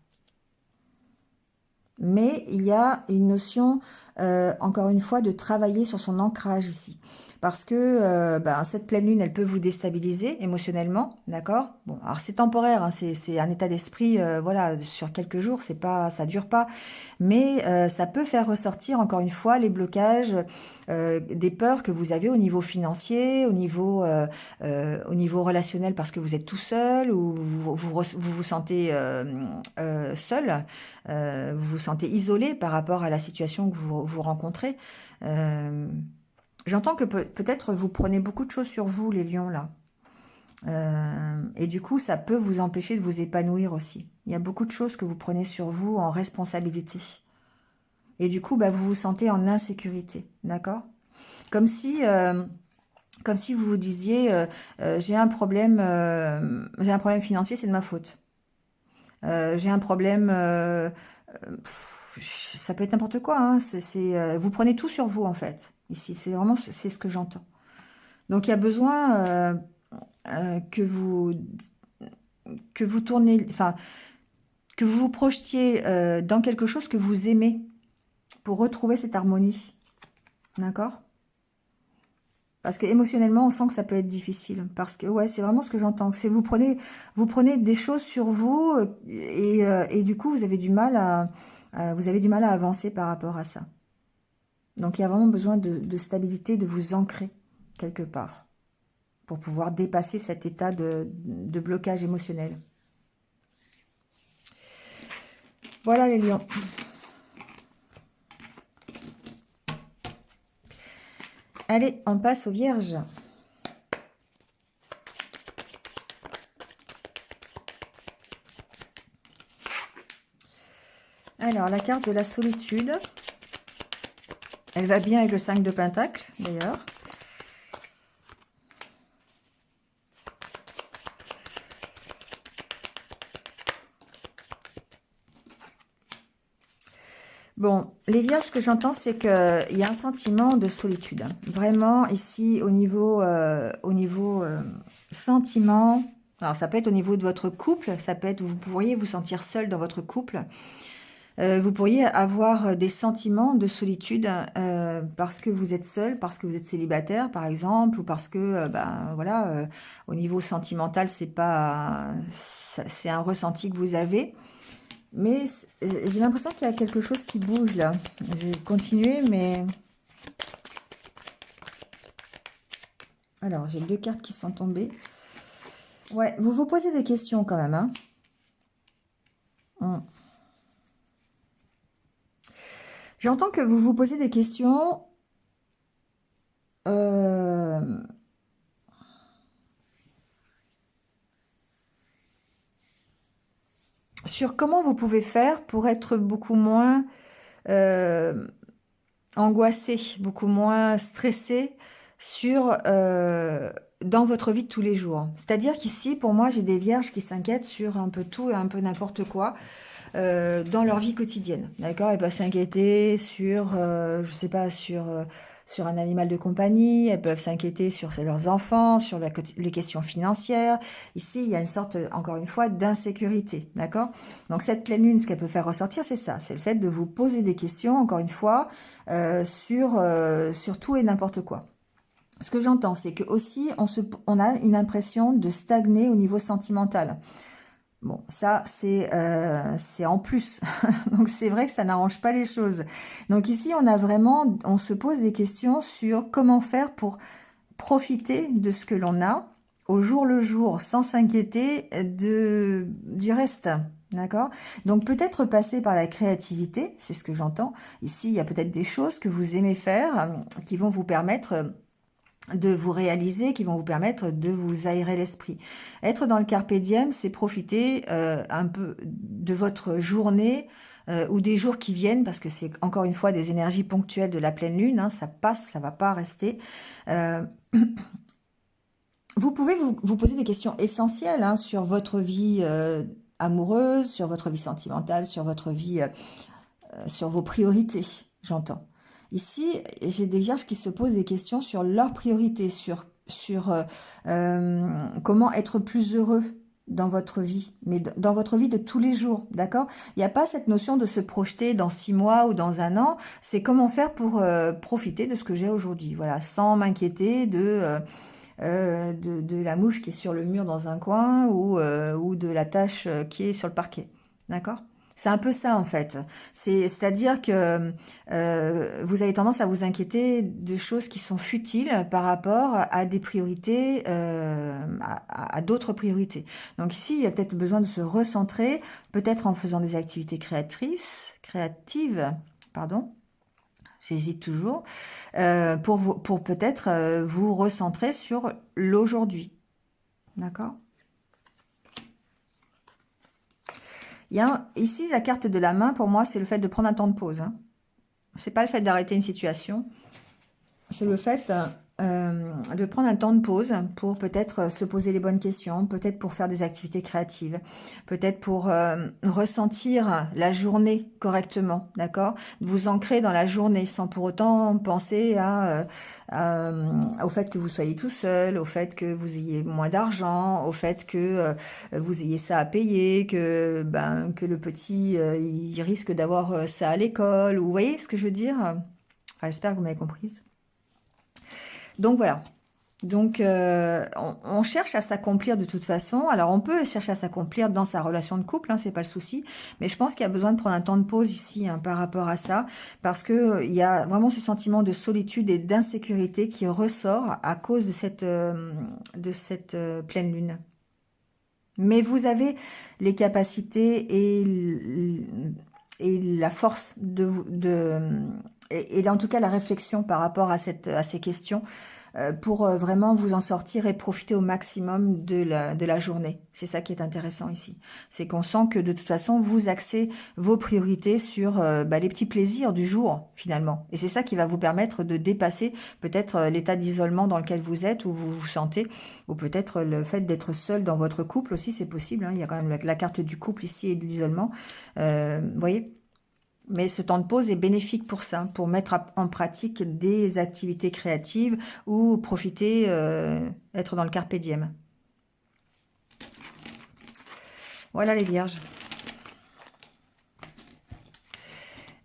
Mais il y a une notion, encore une fois, de travailler sur son ancrage ici. Parce que cette pleine lune, elle peut vous déstabiliser émotionnellement, d'accord? Bon, alors c'est temporaire, hein, c'est un état d'esprit, voilà, sur quelques jours, c'est pas, ça dure pas. Mais ça peut faire ressortir, encore une fois, les blocages, des peurs que vous avez au niveau financier, au niveau relationnel parce que vous êtes tout seul ou vous sentez seul. Vous vous sentez isolé par rapport à la situation que vous rencontrez. Euh, J'entends que peut-être vous prenez beaucoup de choses sur vous, les lions, là. Et du coup, ça peut vous empêcher de vous épanouir aussi. Il y a beaucoup de choses que vous prenez sur vous en responsabilité. Et du coup, vous vous sentez en insécurité, d'accord? Comme si, comme si vous vous disiez, j'ai un problème financier, c'est de ma faute. J'ai un problème, ça peut être n'importe quoi, hein. Vous prenez tout sur vous en fait. Ici, c'est vraiment c'est ce que j'entends. Donc il y a besoin que vous tournez, enfin que vous vous projetiez dans quelque chose que vous aimez pour retrouver cette harmonie, d'accord? Parce que émotionnellement, on sent que ça peut être difficile. Parce que ouais, c'est vraiment ce que j'entends. C'est vous prenez des choses sur vous et du coup, vous avez du mal à avancer par rapport à ça. Donc, il y a vraiment besoin de stabilité, de vous ancrer quelque part pour pouvoir dépasser cet état de blocage émotionnel. Voilà les lions. Allez, on passe aux vierges. Alors, la carte de la solitude. Elle va bien avec le 5 de Pentacle, d'ailleurs. Bon, les vierges, ce que j'entends, c'est qu'il y a un sentiment de solitude. Vraiment, ici, au niveau sentiment, alors ça peut être au niveau de votre couple, ça peut être, vous pourriez vous sentir seul dans votre couple. Vous pourriez avoir des sentiments de solitude parce que vous êtes seul, parce que vous êtes célibataire, par exemple, ou parce que, voilà, au niveau sentimental, c'est un ressenti que vous avez. Mais j'ai l'impression qu'il y a quelque chose qui bouge là. Je vais continuer, mais... Alors, j'ai deux cartes qui sont tombées. Ouais, vous vous posez des questions quand même, hein. J'entends que vous vous posez des questions sur comment vous pouvez faire pour être beaucoup moins angoissé, beaucoup moins stressé dans votre vie de tous les jours. C'est-à-dire qu'ici, pour moi, j'ai des vierges qui s'inquiètent sur un peu tout et un peu n'importe quoi dans leur vie quotidienne. D'accord? Elles peuvent s'inquiéter sur, je sais pas, sur un animal de compagnie, elles peuvent s'inquiéter sur leurs enfants, sur les questions financières. Ici, il y a une sorte, encore une fois, d'insécurité. D'accord? Donc, cette pleine lune, ce qu'elle peut faire ressortir, c'est ça. C'est le fait de vous poser des questions, encore une fois, sur tout et n'importe quoi. Ce que j'entends, c'est que aussi, on a une impression de stagner au niveau sentimental. Bon, ça, c'est en plus. Donc, c'est vrai que ça n'arrange pas les choses. Donc, ici, on se pose des questions sur comment faire pour profiter de ce que l'on a au jour le jour, sans s'inquiéter du reste. D'accord? Donc peut-être passer par la créativité, c'est ce que j'entends. Ici, il y a peut-être des choses que vous aimez faire qui vont vous permettre de vous réaliser, qui vont vous permettre de vous aérer l'esprit. Être dans le carpe diem, c'est profiter un peu de votre journée ou des jours qui viennent, parce que c'est encore une fois des énergies ponctuelles de la pleine lune, hein, ça passe, ça va pas rester. Euh, Vous pouvez vous poser des questions essentielles hein, sur votre vie amoureuse, sur votre vie sentimentale, sur votre vie, sur vos priorités, j'entends. Ici, j'ai des vierges qui se posent des questions sur leurs priorités, sur comment être plus heureux dans votre vie, mais dans votre vie de tous les jours, d'accord? Il n'y a pas cette notion de se projeter dans 6 mois ou dans un an, c'est comment faire pour profiter de ce que j'ai aujourd'hui, voilà, sans m'inquiéter de la mouche qui est sur le mur dans un coin ou de la tache qui est sur le parquet. D'accord? C'est un peu ça en fait. C'est-à-dire que vous avez tendance à vous inquiéter de choses qui sont futiles par rapport à des priorités, à d'autres priorités. Donc ici, il y a peut-être besoin de se recentrer, peut-être en faisant des activités créatives, pardon, j'hésite toujours, pour peut-être vous recentrer sur l'aujourd'hui. D'accord? Il y a ici la carte de la main, pour moi, c'est le fait de prendre un temps de pause. Hein. C'est pas le fait d'arrêter une situation, c'est le fait de prendre un temps de pause pour peut-être se poser les bonnes questions, peut-être pour faire des activités créatives, peut-être pour ressentir la journée correctement, d'accord? Vous ancrer dans la journée sans pour autant penser au fait que vous soyez tout seul, au fait que vous ayez moins d'argent, au fait que vous ayez ça à payer, que le petit il risque d'avoir ça à l'école. Vous voyez ce que je veux dire? Enfin, j'espère que vous m'avez comprise. Donc voilà. Donc on cherche à s'accomplir de toute façon. Alors on peut chercher à s'accomplir dans sa relation de couple, hein, c'est pas le souci. Mais je pense qu'il y a besoin de prendre un temps de pause ici hein, par rapport à ça, parce que il y a vraiment ce sentiment de solitude et d'insécurité qui ressort à cause de cette pleine lune. Mais vous avez les capacités et la force et en tout cas la réflexion par rapport à ces questions pour vraiment vous en sortir et profiter au maximum de la journée. C'est ça qui est intéressant ici. C'est qu'on sent que de toute façon, vous axez vos priorités sur les petits plaisirs du jour, finalement. Et c'est ça qui va vous permettre de dépasser peut-être l'état d'isolement dans lequel vous êtes, où vous vous sentez, ou peut-être le fait d'être seul dans votre couple aussi, c'est possible. Hein. Il y a quand même la carte du couple ici et de l'isolement. Vous voyez ? Mais ce temps de pause est bénéfique pour ça, pour mettre en pratique des activités créatives ou profiter, être dans le carpe diem. Voilà les vierges.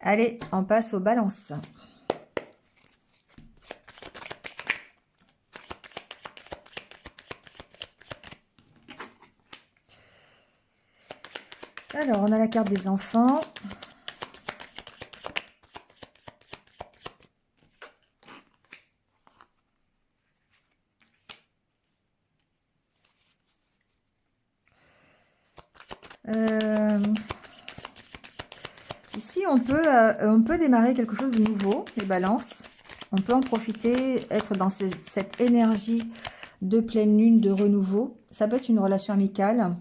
Allez, on passe aux balances. Alors, on a la carte des enfants. Ici, on peut démarrer quelque chose de nouveau, les balances. On peut en profiter, être dans cette énergie de pleine lune, de renouveau. Ça peut être une relation amicale,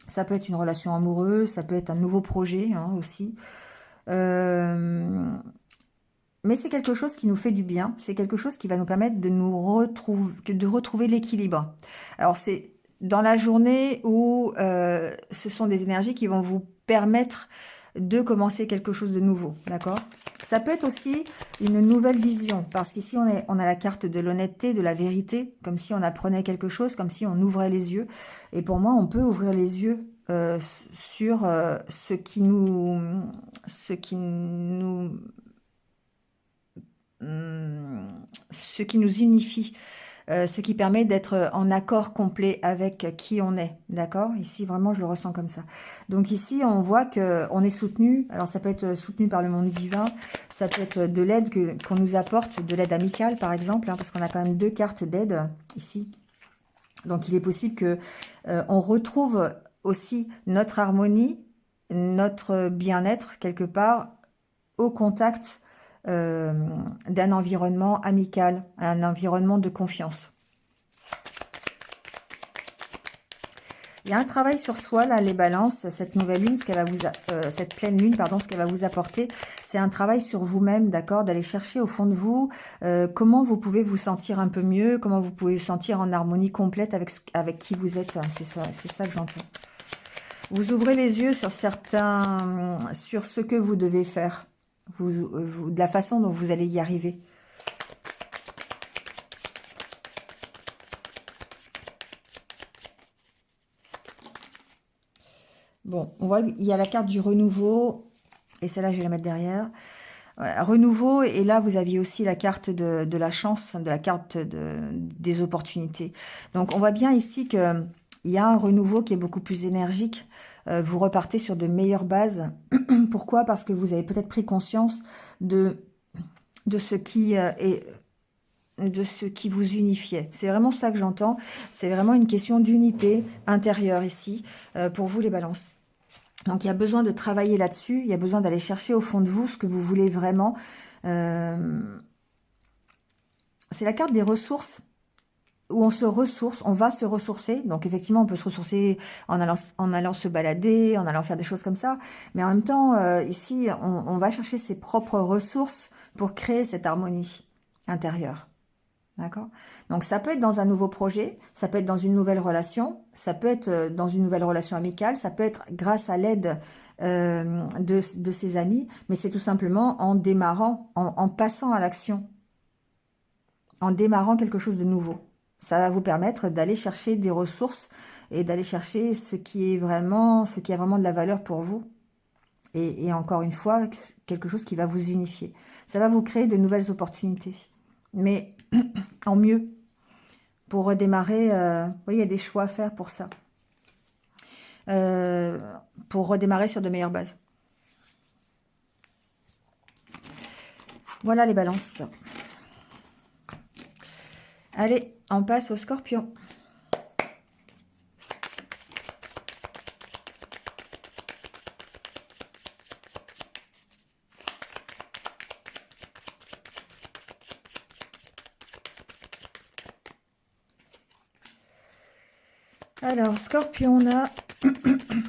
ça peut être une relation amoureuse, ça peut être un nouveau projet hein, aussi. Mais c'est quelque chose qui nous fait du bien. C'est quelque chose qui va nous permettre de retrouver l'équilibre. Alors, c'est dans la journée où ce sont des énergies qui vont vous permettre de commencer quelque chose de nouveau. D'accord? Ça peut être aussi une nouvelle vision. Parce qu'ici, on a la carte de l'honnêteté, de la vérité. Comme si on apprenait quelque chose, comme si on ouvrait les yeux. Et pour moi, on peut ouvrir les yeux sur ce qui nous ce qui nous unifie, ce qui permet d'être en accord complet avec qui on est, d'accord? Ici, vraiment, je le ressens comme ça. Donc ici, on voit qu'on est soutenu. Alors, ça peut être soutenu par le monde divin, ça peut être de l'aide qu'on nous apporte, de l'aide amicale, par exemple, hein, parce qu'on a quand même 2 cartes d'aide ici. Donc, il est possible que on retrouve aussi notre harmonie notre bien-être quelque part au contact d'un environnement amical, un environnement de confiance. Il y a un travail sur soi, là, les balances, cette nouvelle lune, ce qu'elle va vous, cette pleine lune, pardon, ce qu'elle va vous apporter, c'est un travail sur vous-même, d'accord, d'aller chercher au fond de vous comment vous pouvez vous sentir un peu mieux, comment vous pouvez vous sentir en harmonie complète avec qui vous êtes, c'est ça que j'entends. Vous ouvrez les yeux sur sur ce que vous devez faire, de la façon dont vous allez y arriver. Bon, on voit qu'il y a la carte du renouveau, et celle-là, je vais la mettre derrière. Voilà, renouveau, et là, vous aviez aussi la carte de la chance, de la carte des opportunités. Donc, on voit bien ici qu'il y a un renouveau qui est beaucoup plus énergique. Vous repartez sur de meilleures bases. Pourquoi? Parce que vous avez peut-être pris conscience de ce qui de ce qui vous unifiait. C'est vraiment ça que j'entends. C'est vraiment une question d'unité intérieure ici, pour vous les balances. Donc, il y a besoin de travailler là-dessus. Il y a besoin d'aller chercher au fond de vous ce que vous voulez vraiment. C'est la carte des ressources, où on se ressource, on va se ressourcer. Donc, effectivement, on peut se ressourcer en allant se balader, en allant faire des choses comme ça. Mais en même temps, ici, on va chercher ses propres ressources pour créer cette harmonie intérieure. D'accord? Donc, ça peut être dans un nouveau projet, ça peut être dans une nouvelle relation, ça peut être dans une nouvelle relation amicale, ça peut être grâce à l'aide de ses amis, mais c'est tout simplement en démarrant, en passant à l'action, en démarrant quelque chose de nouveau. Ça va vous permettre d'aller chercher des ressources et d'aller chercher ce qui a vraiment de la valeur pour vous. Et encore une fois, quelque chose qui va vous unifier. Ça va vous créer de nouvelles opportunités. Mais en mieux. Pour redémarrer, vous voyez, il y a des choix à faire pour ça. Pour redémarrer sur de meilleures bases. Voilà les balances. Allez, on passe au Scorpion. Alors, Scorpion, on a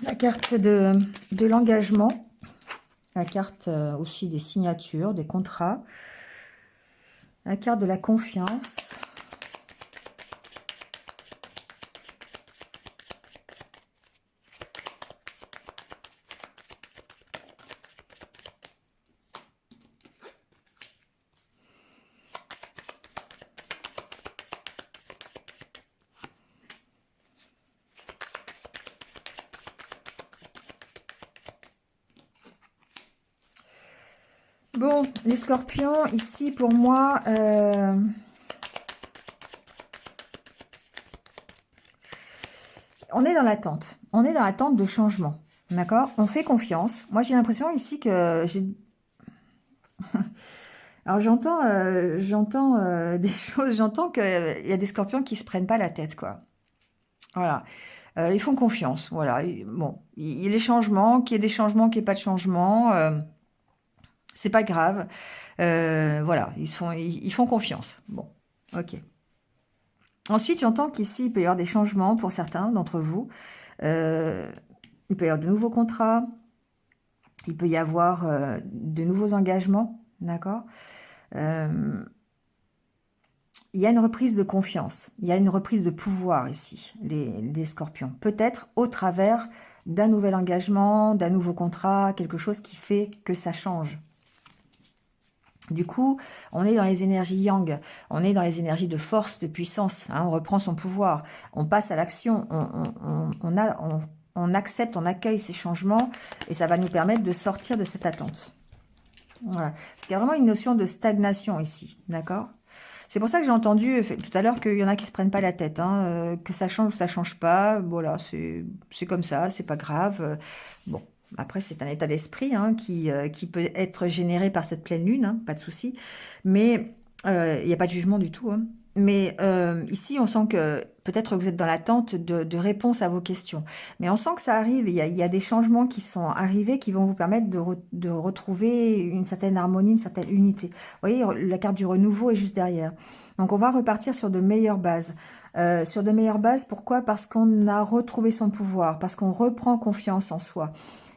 la carte de l'engagement, la carte aussi des signatures, des contrats, la carte de la confiance, bon, les scorpions, ici, pour moi, on est dans l'attente. On est dans l'attente de changement. D'accord? On fait confiance. Moi, j'ai l'impression ici que j'ai... Alors, j'entends des choses. J'entends qu'il y a des scorpions qui se prennent pas la tête, quoi. Voilà. Ils font confiance. Voilà. Bon, il y a les changements, qu'il y ait des changements, qu'il n'y ait pas de changements. C'est pas grave. Voilà, ils font confiance. Bon, ok. Ensuite, j'entends qu'ici, il peut y avoir des changements pour certains d'entre vous. Il peut y avoir de nouveaux contrats. Il peut y avoir de nouveaux engagements. D'accord? Il y a une reprise de confiance. Il y a une reprise de pouvoir ici, les scorpions. Peut-être au travers d'un nouvel engagement, d'un nouveau contrat, quelque chose qui fait que ça change. Du coup, on est dans les énergies yang, on est dans les énergies de force, de puissance, hein, on reprend son pouvoir, on passe à l'action, on accepte, on accueille ces changements et ça va nous permettre de sortir de cette attente. Voilà. Parce qu'il y a vraiment une notion de stagnation ici, d'accord? C'est pour ça que j'ai entendu tout à l'heure qu'il y en a qui se prennent pas la tête, hein, que ça change ou ça change pas, voilà, c'est comme ça, c'est pas grave. Bon. Après, c'est un état d'esprit hein, qui peut être généré par cette pleine lune, hein, pas de souci. Mais il n'y a pas de jugement du tout. Hein. Mais ici, on sent que peut-être que vous êtes dans l'attente de réponses à vos questions. Mais on sent que ça arrive. Il y a des changements qui sont arrivés qui vont vous permettre de retrouver une certaine harmonie, une certaine unité. Vous voyez, la carte du renouveau est juste derrière. Donc, on va repartir sur de meilleures bases. Sur de meilleures bases, pourquoi? Parce qu'on a retrouvé son pouvoir, parce qu'on reprend confiance en soi.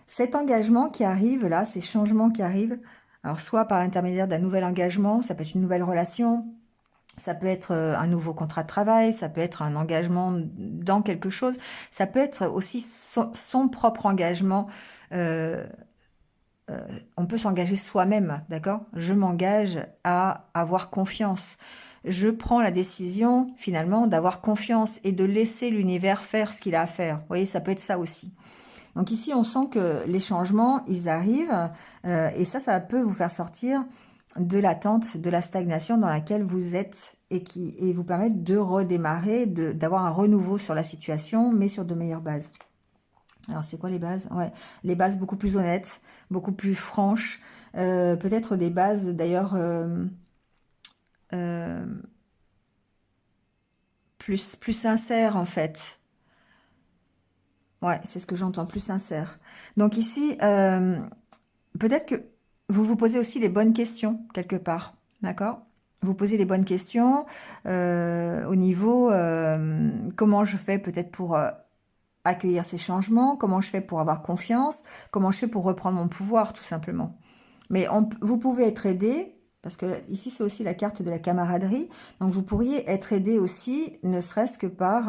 Cet engagement qui arrive, là, ces changements qui arrivent, alors soit par l'intermédiaire d'un nouvel engagement, ça peut être une nouvelle relation, ça peut être un nouveau contrat de travail, ça peut être un engagement dans quelque chose, ça peut être aussi son propre engagement. Euh, on peut s'engager soi-même, d'accord? Je m'engage à avoir confiance. Je prends la décision finalement d'avoir confiance et de laisser l'univers faire ce qu'il a à faire. Vous voyez, ça peut être ça aussi. Donc ici, on sent que les changements, ils arrivent et ça peut vous faire sortir de l'attente, de la stagnation dans laquelle vous êtes et vous permettre de redémarrer, d'avoir un renouveau sur la situation, mais sur de meilleures bases. Alors, c'est quoi les bases? Ouais, les bases beaucoup plus honnêtes, beaucoup plus franches, peut-être des bases d'ailleurs euh, plus sincères en fait. Ouais, c'est ce que j'entends, plus sincère. Donc ici, peut-être que vous vous posez aussi les bonnes questions, quelque part. D'accord? Vous posez les bonnes questions au niveau comment je fais peut-être pour accueillir ces changements, comment je fais pour avoir confiance, comment je fais pour reprendre mon pouvoir, tout simplement. Mais vous pouvez être aidé, parce que ici c'est aussi la carte de la camaraderie, donc vous pourriez être aidé aussi, ne serait-ce que par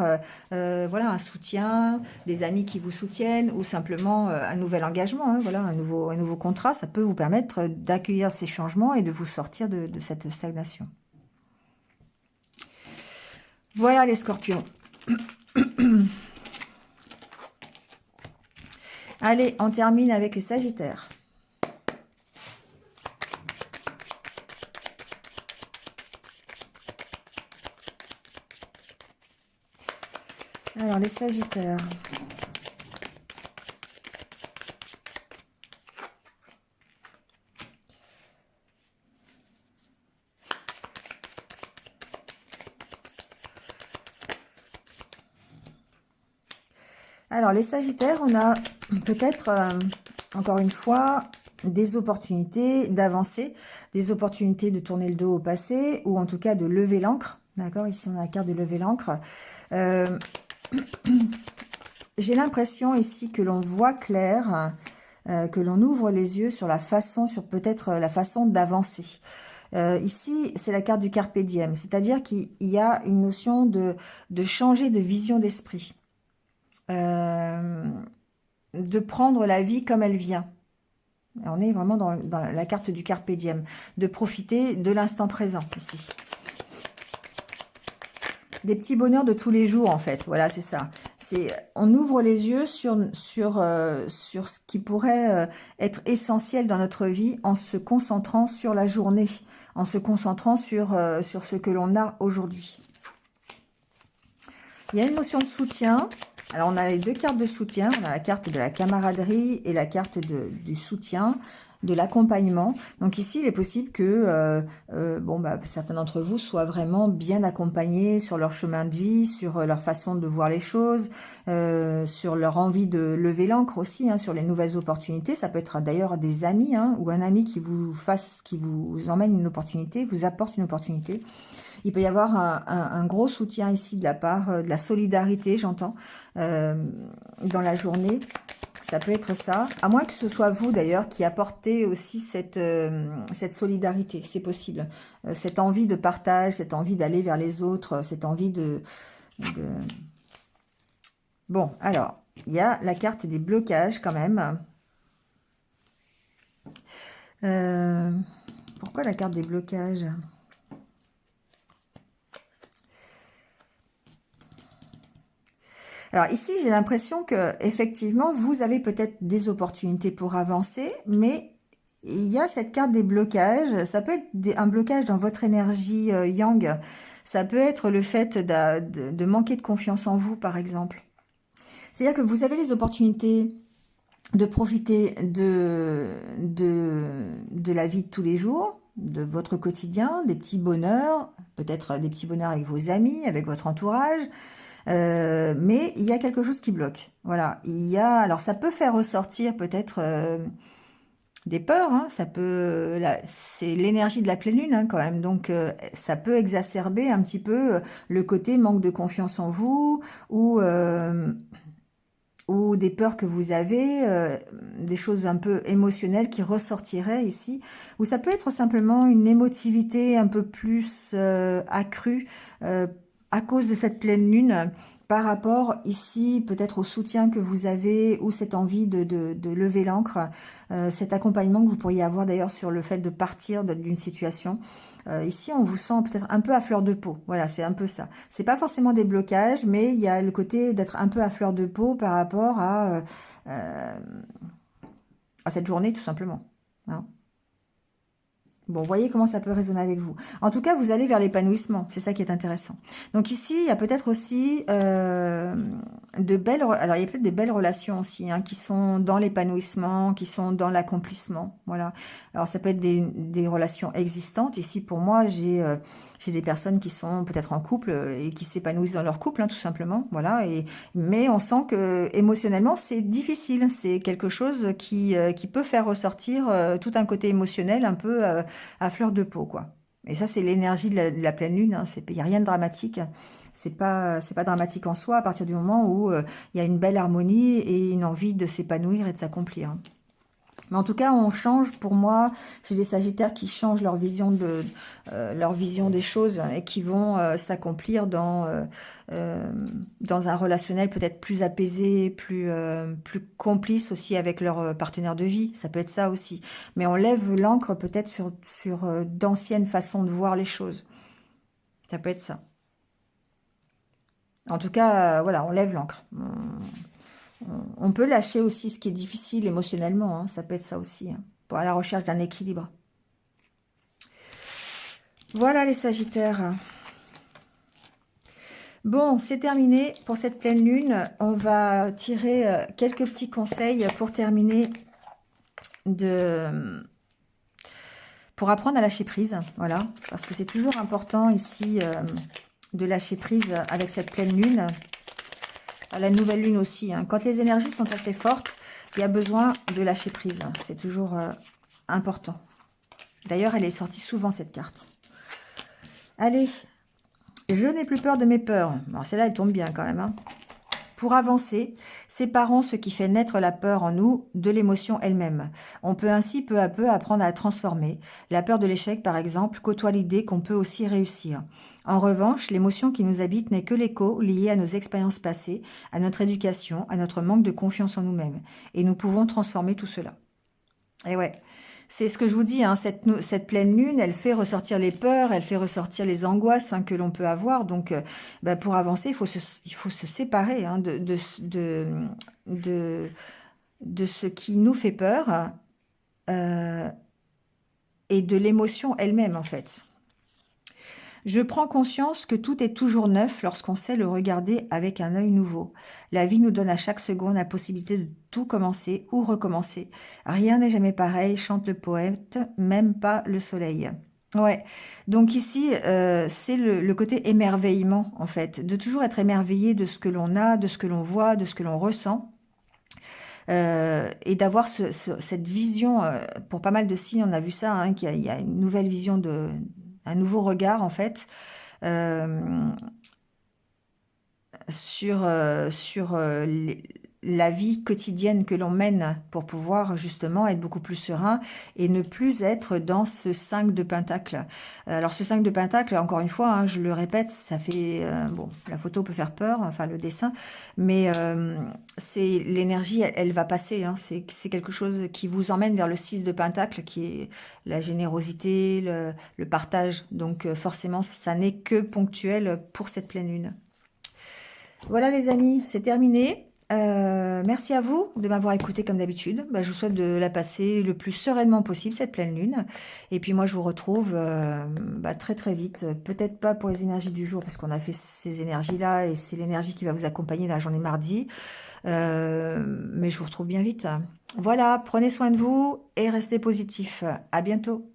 voilà, un soutien, des amis qui vous soutiennent, ou simplement un nouvel engagement, hein, voilà, un nouveau contrat, ça peut vous permettre d'accueillir ces changements et de vous sortir de cette stagnation. Voilà les scorpions. Allez, on termine avec les sagittaires. Alors, les sagittaires. Alors, les sagittaires, on a peut-être, encore une fois, des opportunités d'avancer, des opportunités de tourner le dos au passé, ou en tout cas de lever l'ancre. D'accord? Ici, on a la carte de lever l'ancre. J'ai l'impression ici que l'on voit clair, que l'on ouvre les yeux sur la façon, sur peut-être la façon d'avancer. Ici, c'est la carte du carpe diem, c'est-à-dire qu'il y a une notion de changer de vision d'esprit, de prendre la vie comme elle vient. On est vraiment dans la carte du carpe diem, de profiter de l'instant présent ici. Des petits bonheurs de tous les jours, en fait. Voilà, c'est ça. On ouvre les yeux sur ce qui pourrait être essentiel dans notre vie en se concentrant sur la journée, en se concentrant sur ce que l'on a aujourd'hui. Il y a une notion de soutien. Alors, on a les deux cartes de soutien. On a la carte de la camaraderie et la carte du soutien, de l'accompagnement. Donc ici, il est possible que certains d'entre vous soient vraiment bien accompagnés sur leur chemin de vie, sur leur façon de voir les choses, sur leur envie de lever l'ancre aussi, hein, sur les nouvelles opportunités. Ça peut être d'ailleurs des amis, hein, ou un ami qui vous emmène une opportunité, vous apporte une opportunité. Il peut y avoir un gros soutien ici de la part de la solidarité, j'entends, dans la journée. Ça peut être ça, à moins que ce soit vous d'ailleurs qui apportez aussi cette solidarité, c'est possible. Cette envie de partage, cette envie d'aller vers les autres, cette envie de... Bon, alors, il y a la carte des blocages quand même. Pourquoi la carte des blocages ? Alors ici, j'ai l'impression que effectivement, vous avez peut-être des opportunités pour avancer, mais il y a cette carte des blocages. Ça peut être un blocage dans votre énergie yang. Ça peut être le fait de manquer de confiance en vous, par exemple. C'est-à-dire que vous avez les opportunités de profiter de la vie de tous les jours, de votre quotidien, des petits bonheurs, peut-être des petits bonheurs avec vos amis, avec votre entourage, mais il y a quelque chose qui bloque. Voilà, alors ça peut faire ressortir peut-être des peurs, hein, ça peut, c'est l'énergie de la pleine lune hein, quand même, donc ça peut exacerber un petit peu le côté manque de confiance en vous ou des peurs que vous avez, des choses un peu émotionnelles qui ressortiraient ici, ou ça peut être simplement une émotivité un peu plus accrue euh, à cause de cette pleine lune par rapport ici peut-être au soutien que vous avez ou cette envie de lever l'ancre, cet accompagnement que vous pourriez avoir d'ailleurs sur le fait de partir d'une situation. Ici, on vous sent peut-être un peu à fleur de peau. Voilà, c'est un peu ça. C'est pas forcément des blocages, mais il y a le côté d'être un peu à fleur de peau par rapport euh, à cette journée, tout simplement. Hein. Bon, voyez comment ça peut résonner avec vous. En tout cas, vous allez vers l'épanouissement. C'est ça qui est intéressant. Donc ici, il y a peut-être aussi de belles... Alors, il y a peut-être des belles relations aussi, hein, qui sont dans l'épanouissement, qui sont dans l'accomplissement. Voilà. Alors, ça peut être des relations existantes. Ici, pour moi, j'ai des personnes qui sont peut-être en couple et qui s'épanouissent dans leur couple, hein, tout simplement. Voilà. Mais on sent que émotionnellement, c'est difficile. C'est quelque chose qui peut faire ressortir tout un côté émotionnel un peu... à fleur de peau, quoi. Et ça, c'est l'énergie de la pleine lune. Hein. Il n'y a rien de dramatique. C'est pas dramatique en soi à partir du moment où il y a une belle harmonie et une envie de s'épanouir et de s'accomplir. Mais en tout cas, on change, pour moi, j'ai des sagittaires qui changent leur vision des choses et qui vont s'accomplir dans un relationnel peut-être plus apaisé, plus complice aussi avec leur partenaire de vie. Ça peut être ça aussi. Mais on lève l'ancre peut-être sur d'anciennes façons de voir les choses. Ça peut être ça. En tout cas, voilà, on lève l'ancre. On peut lâcher aussi ce qui est difficile émotionnellement, hein, ça peut être ça aussi, hein, pour à la recherche d'un équilibre. Voilà les Sagittaires. Bon, c'est terminé pour cette pleine lune. On va tirer quelques petits conseils pour terminer pour apprendre à lâcher prise. Voilà, parce que c'est toujours important ici de lâcher prise avec cette pleine lune. À la nouvelle lune aussi. Hein. Quand les énergies sont assez fortes, il y a besoin de lâcher prise. C'est toujours important. D'ailleurs, elle est sortie souvent, cette carte. Allez, je n'ai plus peur de mes peurs. Bon, celle-là, elle tombe bien quand même. Hein. Pour avancer, séparons ce qui fait naître la peur en nous de l'émotion elle-même. On peut ainsi peu à peu apprendre à transformer. La peur de l'échec, par exemple, côtoie l'idée qu'on peut aussi réussir. En revanche, l'émotion qui nous habite n'est que l'écho lié à nos expériences passées, à notre éducation, à notre manque de confiance en nous-mêmes. Et nous pouvons transformer tout cela. Et ouais, c'est ce que je vous dis, hein, cette pleine lune, elle fait ressortir les peurs, elle fait ressortir les angoisses hein, que l'on peut avoir. Donc, pour avancer, il faut se séparer hein, de ce qui nous fait peur et de l'émotion elle-même, en fait. Je prends conscience que tout est toujours neuf lorsqu'on sait le regarder avec un œil nouveau. La vie nous donne à chaque seconde la possibilité de tout commencer ou recommencer. Rien n'est jamais pareil, chante le poète, même pas le soleil. Ouais, donc ici, c'est le côté émerveillement, en fait, de toujours être émerveillé de ce que l'on a, de ce que l'on voit, de ce que l'on ressent. Et d'avoir cette vision, pour pas mal de signes, on a vu ça, hein, qu'il y a une nouvelle vision un nouveau regard en fait sur la vie quotidienne que l'on mène pour pouvoir justement être beaucoup plus serein et ne plus être dans ce 5 de pentacle. Alors ce 5 de pentacle, encore une fois, hein, je le répète, ça fait... bon, la photo peut faire peur, enfin le dessin, mais c'est l'énergie, elle va passer. Hein, c'est quelque chose qui vous emmène vers le 6 de pentacle, qui est la générosité, le partage. Donc forcément, ça n'est que ponctuel pour cette pleine lune. Voilà les amis, c'est terminé. Merci à vous de m'avoir écouté comme d'habitude. Je vous souhaite de la passer le plus sereinement possible, cette pleine lune. Et puis moi, je vous retrouve très très vite. Peut-être pas pour les énergies du jour, parce qu'on a fait ces énergies-là, et c'est l'énergie qui va vous accompagner dans la journée mardi. Mais je vous retrouve bien vite. Voilà, prenez soin de vous et restez positifs. À bientôt.